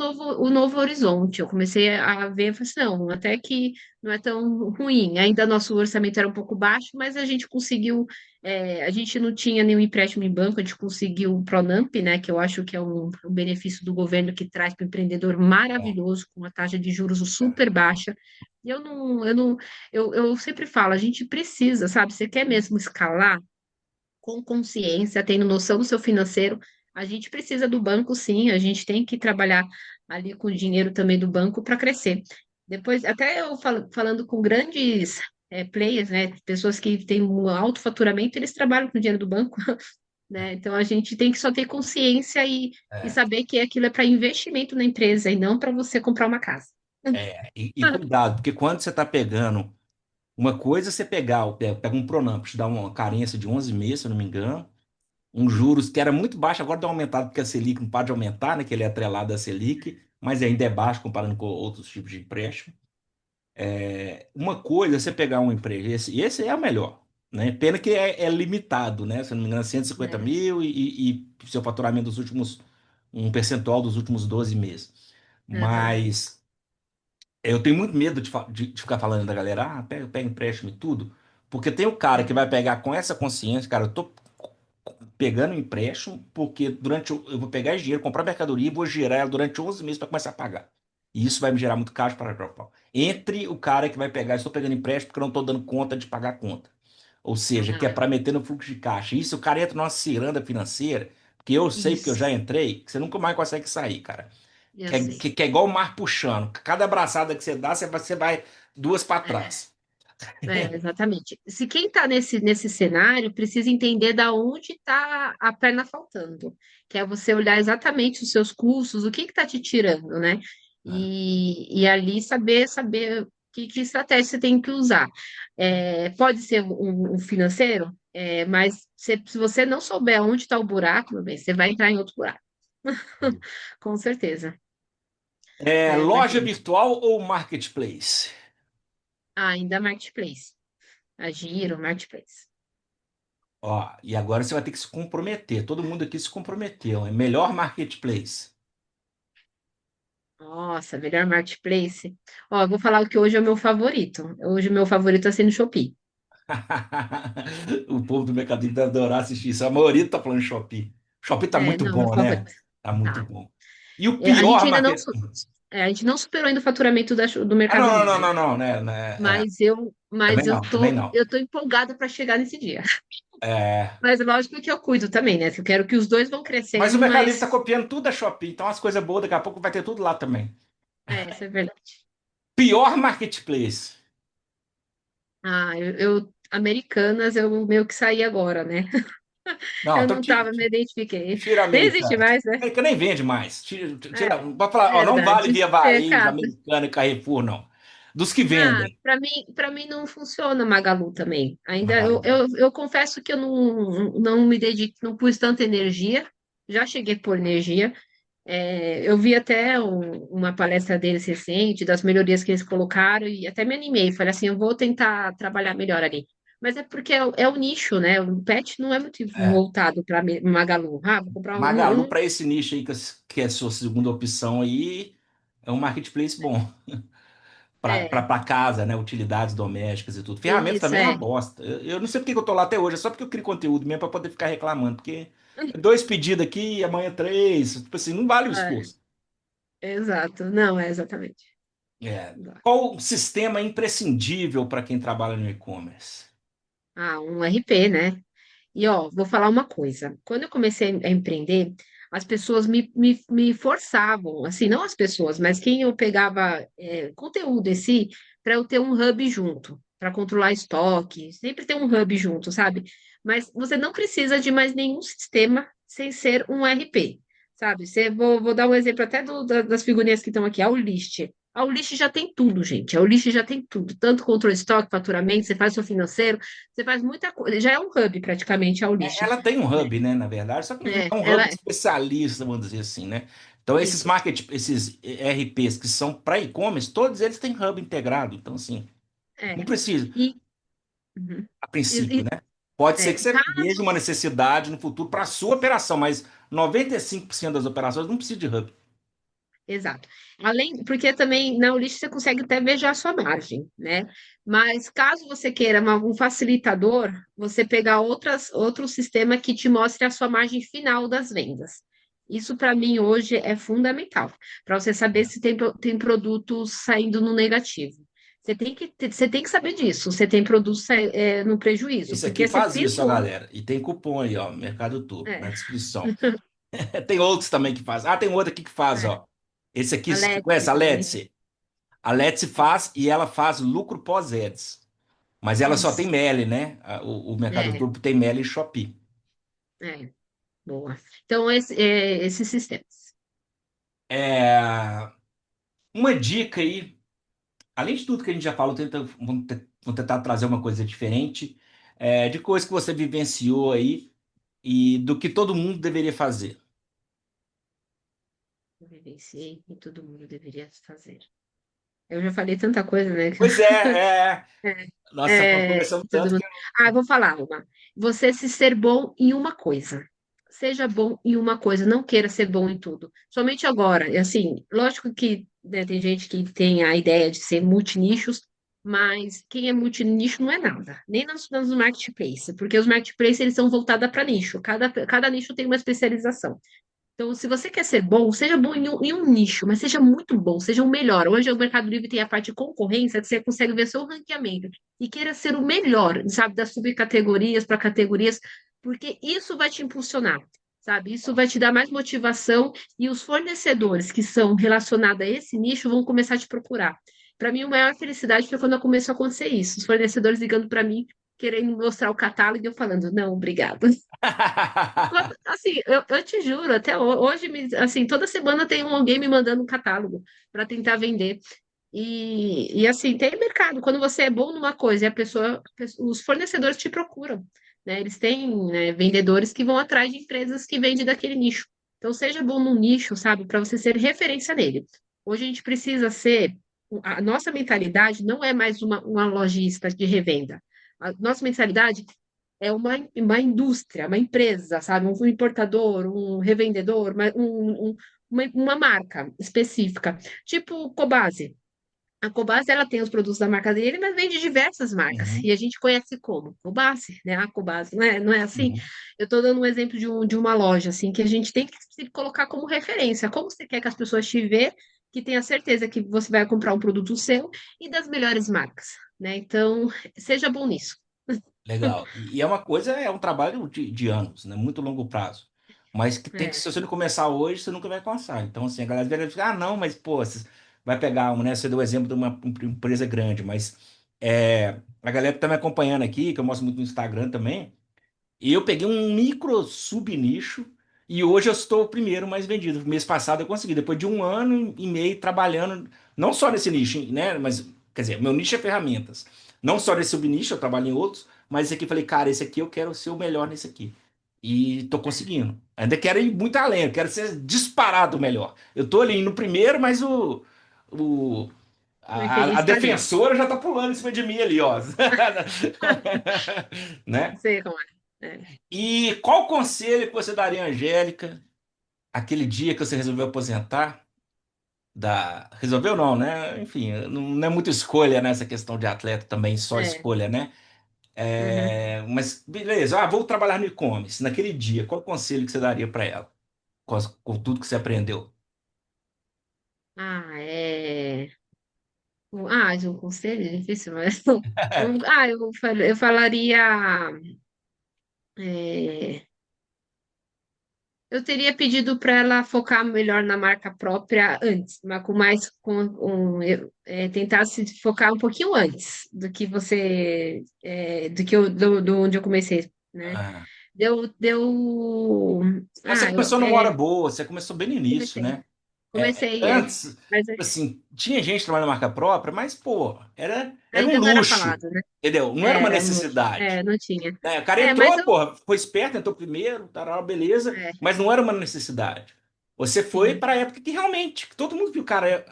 novo horizonte. Eu comecei a ver, falei assim, não, até que não é tão ruim. Ainda nosso orçamento era um pouco baixo, mas a gente conseguiu. A gente não tinha nenhum empréstimo em banco, a gente conseguiu o Pronamp, né? Que eu acho que é um benefício do governo que traz para o empreendedor maravilhoso, com uma taxa de juros super baixa. E eu sempre falo, a gente precisa, sabe? Você quer mesmo escalar com consciência, tendo noção do seu financeiro. A gente precisa do banco, sim, a gente tem que trabalhar ali com o dinheiro também do banco para crescer. Depois, até eu falando com grandes players, né, pessoas que têm um alto faturamento, eles trabalham com o dinheiro do banco, né? Então a gente tem que só ter consciência e É, saber que aquilo é para investimento na empresa e não para você comprar uma casa. e cuidado, porque quando você está pegando uma coisa, é você pega um Pronamp, te dá uma carência de 11 meses, se eu não me engano, um juros que era muito baixo, agora deu uma aumentado porque a Selic não para de aumentar, né? Que ele é atrelado à Selic, mas ainda é baixo comparando com outros tipos de empréstimo. Uma coisa é você pegar um empréstimo, esse é o melhor, né? Pena que é limitado, né? Se eu não me engano, 150 É. mil e seu faturamento dos últimos, um percentual dos últimos 12 meses. Aham. Mas eu tenho muito medo de ficar falando da galera, pega empréstimo e tudo, porque tem o cara que É. vai pegar com essa consciência, cara, eu tô pegando empréstimo porque eu vou pegar esse dinheiro, comprar mercadoria e vou girar ela durante 11 meses para começar a pagar. E isso vai me gerar muito caixa para pau. Entre o cara que vai pegar, estou pegando empréstimo porque eu não estou dando conta de pagar a conta. Ou seja, que é Ah, para meter no fluxo de caixa. Isso o cara entra numa ciranda financeira, que eu sei porque eu isso, já entrei, que você nunca mais consegue sair, cara. eu sei. Que é igual o mar puxando. Cada abraçada que você dá, você vai duas para É. trás. Exatamente. Se quem está nesse cenário precisa entender da onde está a perna faltando, que é você olhar exatamente os seus custos, o que está te tirando, né? E ali saber que estratégia você tem que usar. Pode ser um financeiro, mas se você não souber onde está o buraco, meu bem, você vai entrar em outro buraco, com certeza. É, Mas loja virtual ou marketplace? ainda marketplace, a Giro, marketplace. Ó, e agora você vai ter que se comprometer. Todo mundo aqui se comprometeu. É melhor marketplace. Nossa, melhor marketplace. Ó, eu vou falar o que hoje é o meu favorito. Hoje o meu favorito é ser no Shopee. O povo do Mercadinho deve adorar assistir isso. A maioria tá falando Shopee. Shopee tá muito Não, meu bom, né? favorito. Tá muito Tá. bom. E o A gente pior ainda não, market... a gente não superou ainda o faturamento do Ah, Mercado não, não, Livre, não, não, né? mas Também não, também não. eu tô empolgada para chegar nesse dia. É, Mas lógico que eu cuido também, né? Que eu quero que os dois vão mas o crescendo, Mercado Livre tá mas copiando tudo da Shopee. Então as coisas boas daqui a pouco vai ter tudo lá também. isso é verdade. Pior marketplace. Americanas, eu meio que saí agora, né? Não, Eu então não tava, me identifiquei. tira a Nem existe Americanas. mais, né? Americana nem vende mais. Vai falar, ó, não vale Verdade. via Varejo, Mercado. Americana e Carrefour, não. Dos que Ah, vendem. para mim não funciona Magalu também. Ainda Magalu. eu confesso que eu não me dedico, não pus tanta energia. Já cheguei por energia. Eu vi até uma palestra deles recente, das melhorias que eles colocaram, e até me animei. Falei assim, eu vou tentar trabalhar melhor ali. Mas é porque é o nicho, né? O pet não é muito É. voltado para Magalu. Ah, vou comprar Magalu, para esse nicho aí, que é a sua segunda opção aí, é um marketplace bom. é, Para casa, né? Utilidades domésticas e tudo. Ferramentas isso, também é uma bosta. Eu não sei por que que eu tô lá até hoje, é só porque eu crio conteúdo mesmo para poder ficar reclamando. Porque dois pedidos aqui, amanhã três. Tipo assim, não vale o é, esforço. exato. Não, é exatamente. É. Qual o sistema imprescindível para quem trabalha no e-commerce? Um RP, né? E ó, vou falar uma coisa. Quando eu comecei a empreender, as pessoas me forçavam, assim, não as pessoas, mas quem eu pegava conteúdo em si, para eu ter um hub junto, para controlar estoque, sempre ter um hub junto, sabe? Mas você não precisa de mais nenhum sistema sem ser um RP, sabe? Vou dar um exemplo até das figurinhas que estão aqui, a Ulist. A Ulist já tem tudo, gente. A Ulist já tem tudo, tanto controle de estoque, faturamento, você faz seu financeiro, você faz muita coisa, já é um hub praticamente a Olist, Ela tem um né? hub, né, na verdade, só que não é um Ela hub especialista, vamos dizer assim, né? Então, isso, esses RPs que são para e-commerce, todos eles têm hub integrado. Então, assim, não é. precisa, E, uhum. a E- princípio, e- né? Pode ser que você veja caso, uma necessidade no futuro para a sua operação, mas 95% das operações não precisa de hub. exato. Além, porque também na Olist você consegue até ver já a sua margem, né? Mas caso você queira um facilitador, você pegar outro sistema que te mostre a sua margem final das vendas. Isso para mim hoje é fundamental, para você saber se tem produtos saindo no negativo. Você tem que saber disso, você tem produtos no prejuízo, Esse aqui porque você faz isso, ó, pisou. galera. E tem cupom aí, ó, Mercado Tour, É, na descrição. Tem outros também que fazem. Ah, tem outro aqui que faz, É, ó. Esse aqui, a você Let's conhece a também. Let's? A Let's faz e ela faz lucro pós-ads. Mas ela só tem Isso. Meli, né? O Mercado É, Público tem Meli e Shopee. é, boa. Então, esses sistemas. É, uma dica aí, além de tudo que a gente já falou, vamos tentar trazer uma coisa diferente, de coisa que você vivenciou aí e do que todo mundo deveria fazer. Eu vivenciei e todo mundo deveria fazer. Eu já falei tanta coisa, né? Pois nossa, conversamos Que todo tanto mundo... que eu... Ah, eu vou falar uma. Você se ser bom em uma coisa. Seja bom em uma coisa, não queira ser bom em tudo. Somente agora, e assim, lógico que né, tem gente que tem a ideia de ser multinichos, mas quem é multinicho não é nada, nem nos marketplaces, porque os marketplaces eles são voltados para nicho, cada nicho tem uma especialização. Então, se você quer ser bom, seja bom em um nicho, mas seja muito bom, seja o melhor. Hoje o Mercado Livre tem a parte de concorrência, que você consegue ver seu ranqueamento. E queira ser o melhor, sabe, das subcategorias para categorias, porque isso vai te impulsionar, sabe? Isso vai te dar mais motivação e os fornecedores que são relacionados a esse nicho vão começar a te procurar. Para mim, a maior felicidade foi quando começou a acontecer isso. Os fornecedores ligando para mim, querendo mostrar o catálogo e eu falando, não, obrigado. Assim, eu te juro, até hoje, assim, toda semana tem alguém me mandando um catálogo para tentar vender. E assim, tem mercado. Quando você é bom numa coisa e os fornecedores te procuram, né? Eles têm, né, vendedores que vão atrás de empresas que vendem daquele nicho. Então, seja bom num nicho, sabe, para você ser referência nele. Hoje a gente precisa ser. A nossa mentalidade não é mais uma lojista de revenda. A nossa mentalidade é uma indústria, uma empresa, sabe? Um importador, um revendedor, uma marca específica. Tipo Cobase. A Cobase, ela tem os produtos da marca dele, mas vende diversas marcas. Uhum, E a gente conhece como? Cobase, né? A Cobase, não é assim? uhum. Eu estou dando um exemplo de uma loja, assim, que a gente tem que se colocar como referência. Como você quer que as pessoas te vejam, que tenha certeza que você vai comprar um produto seu e das melhores marcas, né? Então, seja bom nisso. Legal. E é uma coisa, é um trabalho de anos, né? Muito longo prazo. Mas que tem que, É, se você não começar hoje, você nunca vai alcançar. Então, assim, a galera vai ficar, ah, não, mas, pô, você vai pegar, né? Você deu o exemplo de uma empresa grande, mas a galera que tá me acompanhando aqui, que eu mostro muito no Instagram também, e eu peguei um micro sub-nicho e hoje eu estou o primeiro mais vendido. Mês passado eu consegui, depois de um ano e meio trabalhando, não só nesse nicho, né? Mas, quer dizer, meu nicho é ferramentas. Não só nesse sub-nicho, eu trabalho em outros, mas esse aqui eu falei, cara, esse aqui eu quero ser o melhor nesse aqui. E tô é. conseguindo. Ainda quero ir muito além, eu quero ser disparado o melhor. Eu tô ali no primeiro, mas o, O a infeliz está ali. defensora já tá pulando em cima de mim ali, ó. Né? Sei como é. É. E qual conselho que você daria, Angélica, aquele dia que você resolveu aposentar? Resolveu não, né? Enfim, não é muita escolha nessa questão de atleta também, só É. escolha, né? Uhum. Mas beleza, vou trabalhar no e-commerce. Naquele dia, qual conselho que você daria para ela? Com tudo que você aprendeu? Ah, é. De um conselho é difícil, mas. Eu falaria. é, Eu teria pedido para ela focar melhor na marca própria antes, mas com mais tentar se focar um pouquinho antes do que você do que do onde eu comecei, né? Ah, Deu. mas você Ah, começou numa hora boua, você começou bem no início, comecei. né? Comecei, Antes, mas assim, tinha gente trabalhando na marca própria, mas, pô, era um ainda não era luxo, falado, né? entendeu? Não era uma Era um luxo. necessidade. Não tinha. O cara Mas entrou, eu. porra, foi esperto, entrou primeiro, tarau, beleza, É, mas não era uma necessidade. Você foi sim, para a época que realmente, que todo mundo viu, cara,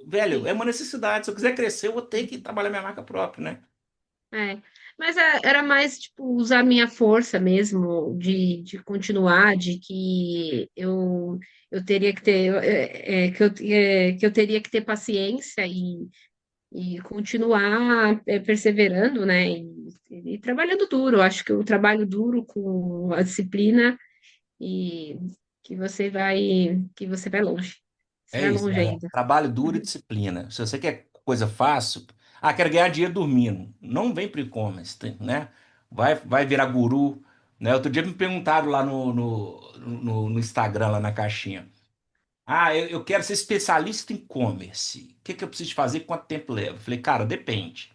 velho, sim. é uma necessidade. Se eu quiser crescer, eu vou ter que trabalhar minha marca própria, né? É, mas era mais, tipo, usar minha força mesmo de continuar, de que eu teria que ter, que eu teria que ter paciência e continuar perseverando, né? E trabalhando duro. Eu acho que o trabalho duro com a disciplina e que você vai longe. Você É vai isso, longe galera. ainda. Trabalho duro e disciplina. Se você quer coisa fácil, quero ganhar dinheiro dormindo. Não vem para e-commerce, né? Vai virar guru né? Outro dia me perguntaram lá no Instagram, lá na caixinha. Ah, eu quero ser especialista em e-commerce. O que que eu preciso fazer? Quanto tempo leva? Eu falei, cara, depende.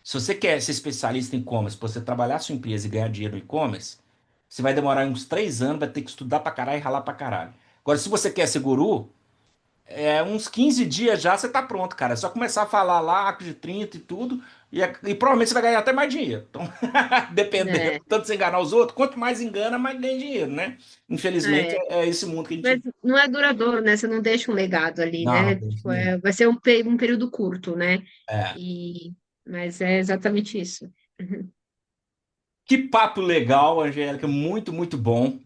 Se você quer ser especialista em e-commerce, pra você trabalhar a sua empresa e ganhar dinheiro no e-commerce, você vai demorar uns 3 anos, vai ter que estudar pra caralho e ralar pra caralho. Agora, se você quer ser guru, uns 15 dias já você tá pronto, cara. É só começar a falar lá, arco de 30 e tudo, e provavelmente você vai ganhar até mais dinheiro. Então, dependendo, É, tanto você enganar os outros, quanto mais engana, mais ganha dinheiro, né? Infelizmente, é. é esse mundo que a Mas gente. não é duradouro, né? Você não deixa um legado ali, Não, né? não tem isso Tipo, mesmo. vai ser um período curto, né? É. E, mas é exatamente isso. Uhum. Que papo legal, Angélica, muito, muito bom.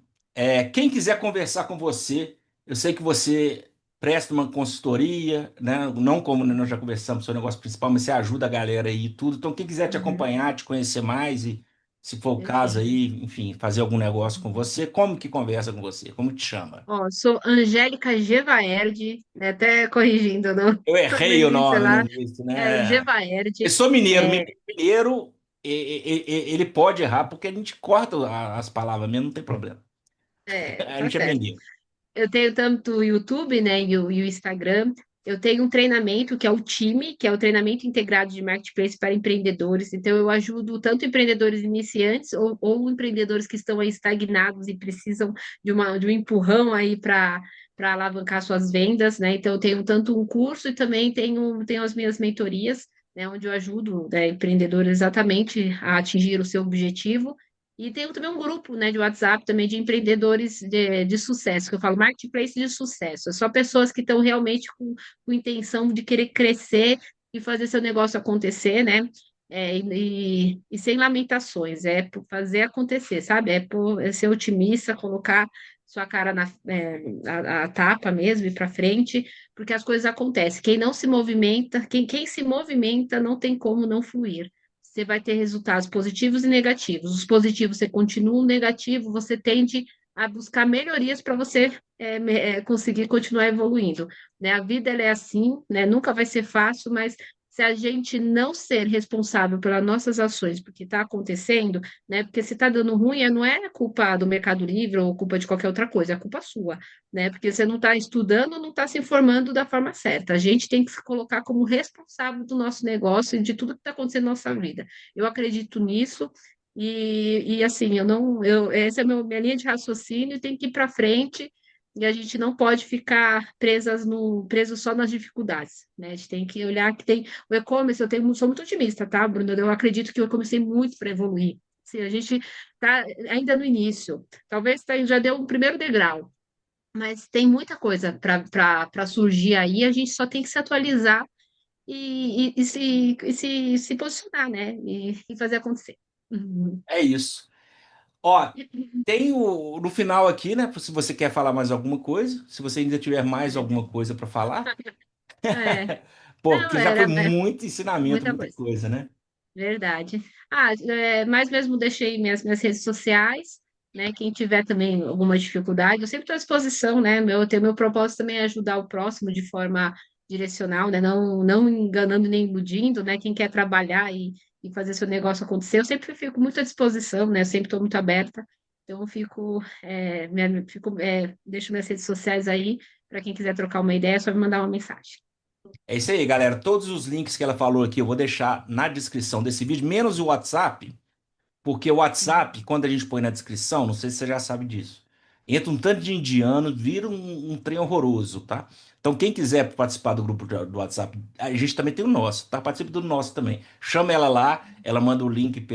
Quem quiser conversar com você, eu sei que você presta uma consultoria, né? Não como nós já conversamos, seu negócio principal, mas você ajuda a galera aí e tudo. Então, quem quiser te Uhum. acompanhar, te conhecer mais e, se for o caso Perfeito. aí, enfim, fazer algum negócio com você, como que conversa com você? Como te chama? Ó, sou Angélica Gevaerd, né? Até corrigindo Eu no errei o início nome no lá, início, é né? Eu Gevaerd. sou mineiro, É, mineiro, ele pode errar porque a gente corta as palavras mesmo, não tem problema. A tá gente é certo. mineiro. Eu tenho tanto o YouTube, né, e o Instagram. Eu tenho um treinamento que é o Time, que é o treinamento integrado de marketplace para empreendedores. Então, eu ajudo tanto empreendedores iniciantes ou empreendedores que estão aí estagnados e precisam de um empurrão aí para alavancar suas vendas, né? Então, eu tenho tanto um curso e também tenho as minhas mentorias, né, onde eu ajudo, né, empreendedores exatamente a atingir o seu objetivo. E tenho também um grupo, né, de WhatsApp também de empreendedores de sucesso, que eu falo marketplace de sucesso. É só pessoas que estão realmente com intenção de querer crescer e fazer seu negócio acontecer, né? E sem lamentações, é por fazer acontecer, sabe? É ser otimista, colocar sua cara a tapa mesmo e para frente, porque as coisas acontecem. Quem não se movimenta, quem se movimenta não tem como não fluir. Você vai ter resultados positivos e negativos. Os positivos você continua, o negativo você tende a buscar melhorias para você conseguir continuar evoluindo, né? A vida ela é assim, né? Nunca vai ser fácil, mas se a gente não ser responsável pelas nossas ações, porque está acontecendo, né? Porque se está dando ruim, não é culpa do Mercado Livre ou culpa de qualquer outra coisa, é culpa sua, né? Porque você não está estudando, não está se informando da forma certa. A gente tem que se colocar como responsável do nosso negócio e de tudo que está acontecendo na nossa vida. Eu acredito nisso. E assim, eu não, essa é minha linha de raciocínio, tem que ir para frente e a gente não pode ficar preso só nas dificuldades, né? A gente tem que olhar que tem o e-commerce, sou muito otimista, tá, Bruno? Eu acredito que o e-commerce tem muito para evoluir. Se a gente está ainda no início, talvez já deu um primeiro degrau, mas tem muita coisa para surgir aí, a gente só tem que se atualizar e se posicionar, né? E fazer acontecer. Uhum. É isso. Ó, tem no final aqui, né? Se você quer falar mais alguma coisa, se você ainda tiver mais alguma coisa para falar, É, pô, não, porque já foi era muito ensinamento, muita muita coisa. coisa, né? Verdade. Mas mesmo deixei minhas redes sociais, né? Quem tiver também alguma dificuldade, eu sempre estou à disposição, né? Meu propósito também é ajudar o próximo de forma direcional, né? Não enganando nem iludindo, né? Quem quer trabalhar e fazer seu negócio acontecer, eu sempre fico muito à disposição, né? Eu sempre estou muito aberta. Então, deixo minhas redes sociais aí, para quem quiser trocar uma ideia, é só me mandar uma mensagem. É isso aí, galera. Todos os links que ela falou aqui eu vou deixar na descrição desse vídeo, menos o WhatsApp, porque o WhatsApp, quando a gente põe na descrição, não sei se você já sabe disso, entra um tanto de indiano, vira um trem horroroso, tá? Então, quem quiser participar do grupo do WhatsApp, a gente também tem o nosso, tá? Participe do nosso também. Chama ela lá, ela manda o link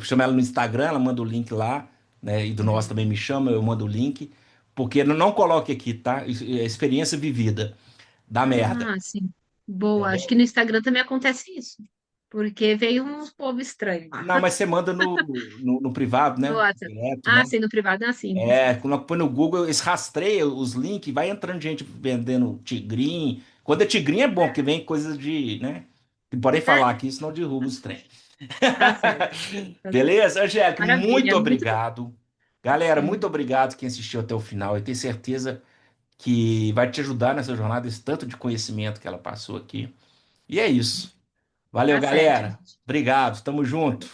chama ela no Instagram, ela manda o link lá, né? E do nosso Uhum. também me chama, eu mando o link. Porque não coloque aqui, tá? É experiência vivida. Dá merda. Ah, sim. Boa. Acho que Entendeu? no Instagram também acontece isso. Porque veio uns povo estranho lá. Não, mas você manda no privado, No né? WhatsApp. Direto, Ah, né? sim, no privado, assim, sim. Quando põe no Google, eles rastreiam os links, vai entrando gente vendendo tigrinho. Quando é tigrinho é bom, porque vem coisa de, né? Não podem falar aqui, senão derruba os trem. Tá certo, tá certo. Beleza, Angélica? Muito Maravilha, muito bom. obrigado. Galera, muito Uhum. obrigado quem assistiu até o final. Eu tenho certeza que vai te ajudar nessa jornada, esse tanto de conhecimento que ela passou aqui. E é isso. Valeu, Tá certo, galera. gente. Obrigado. Tamo junto.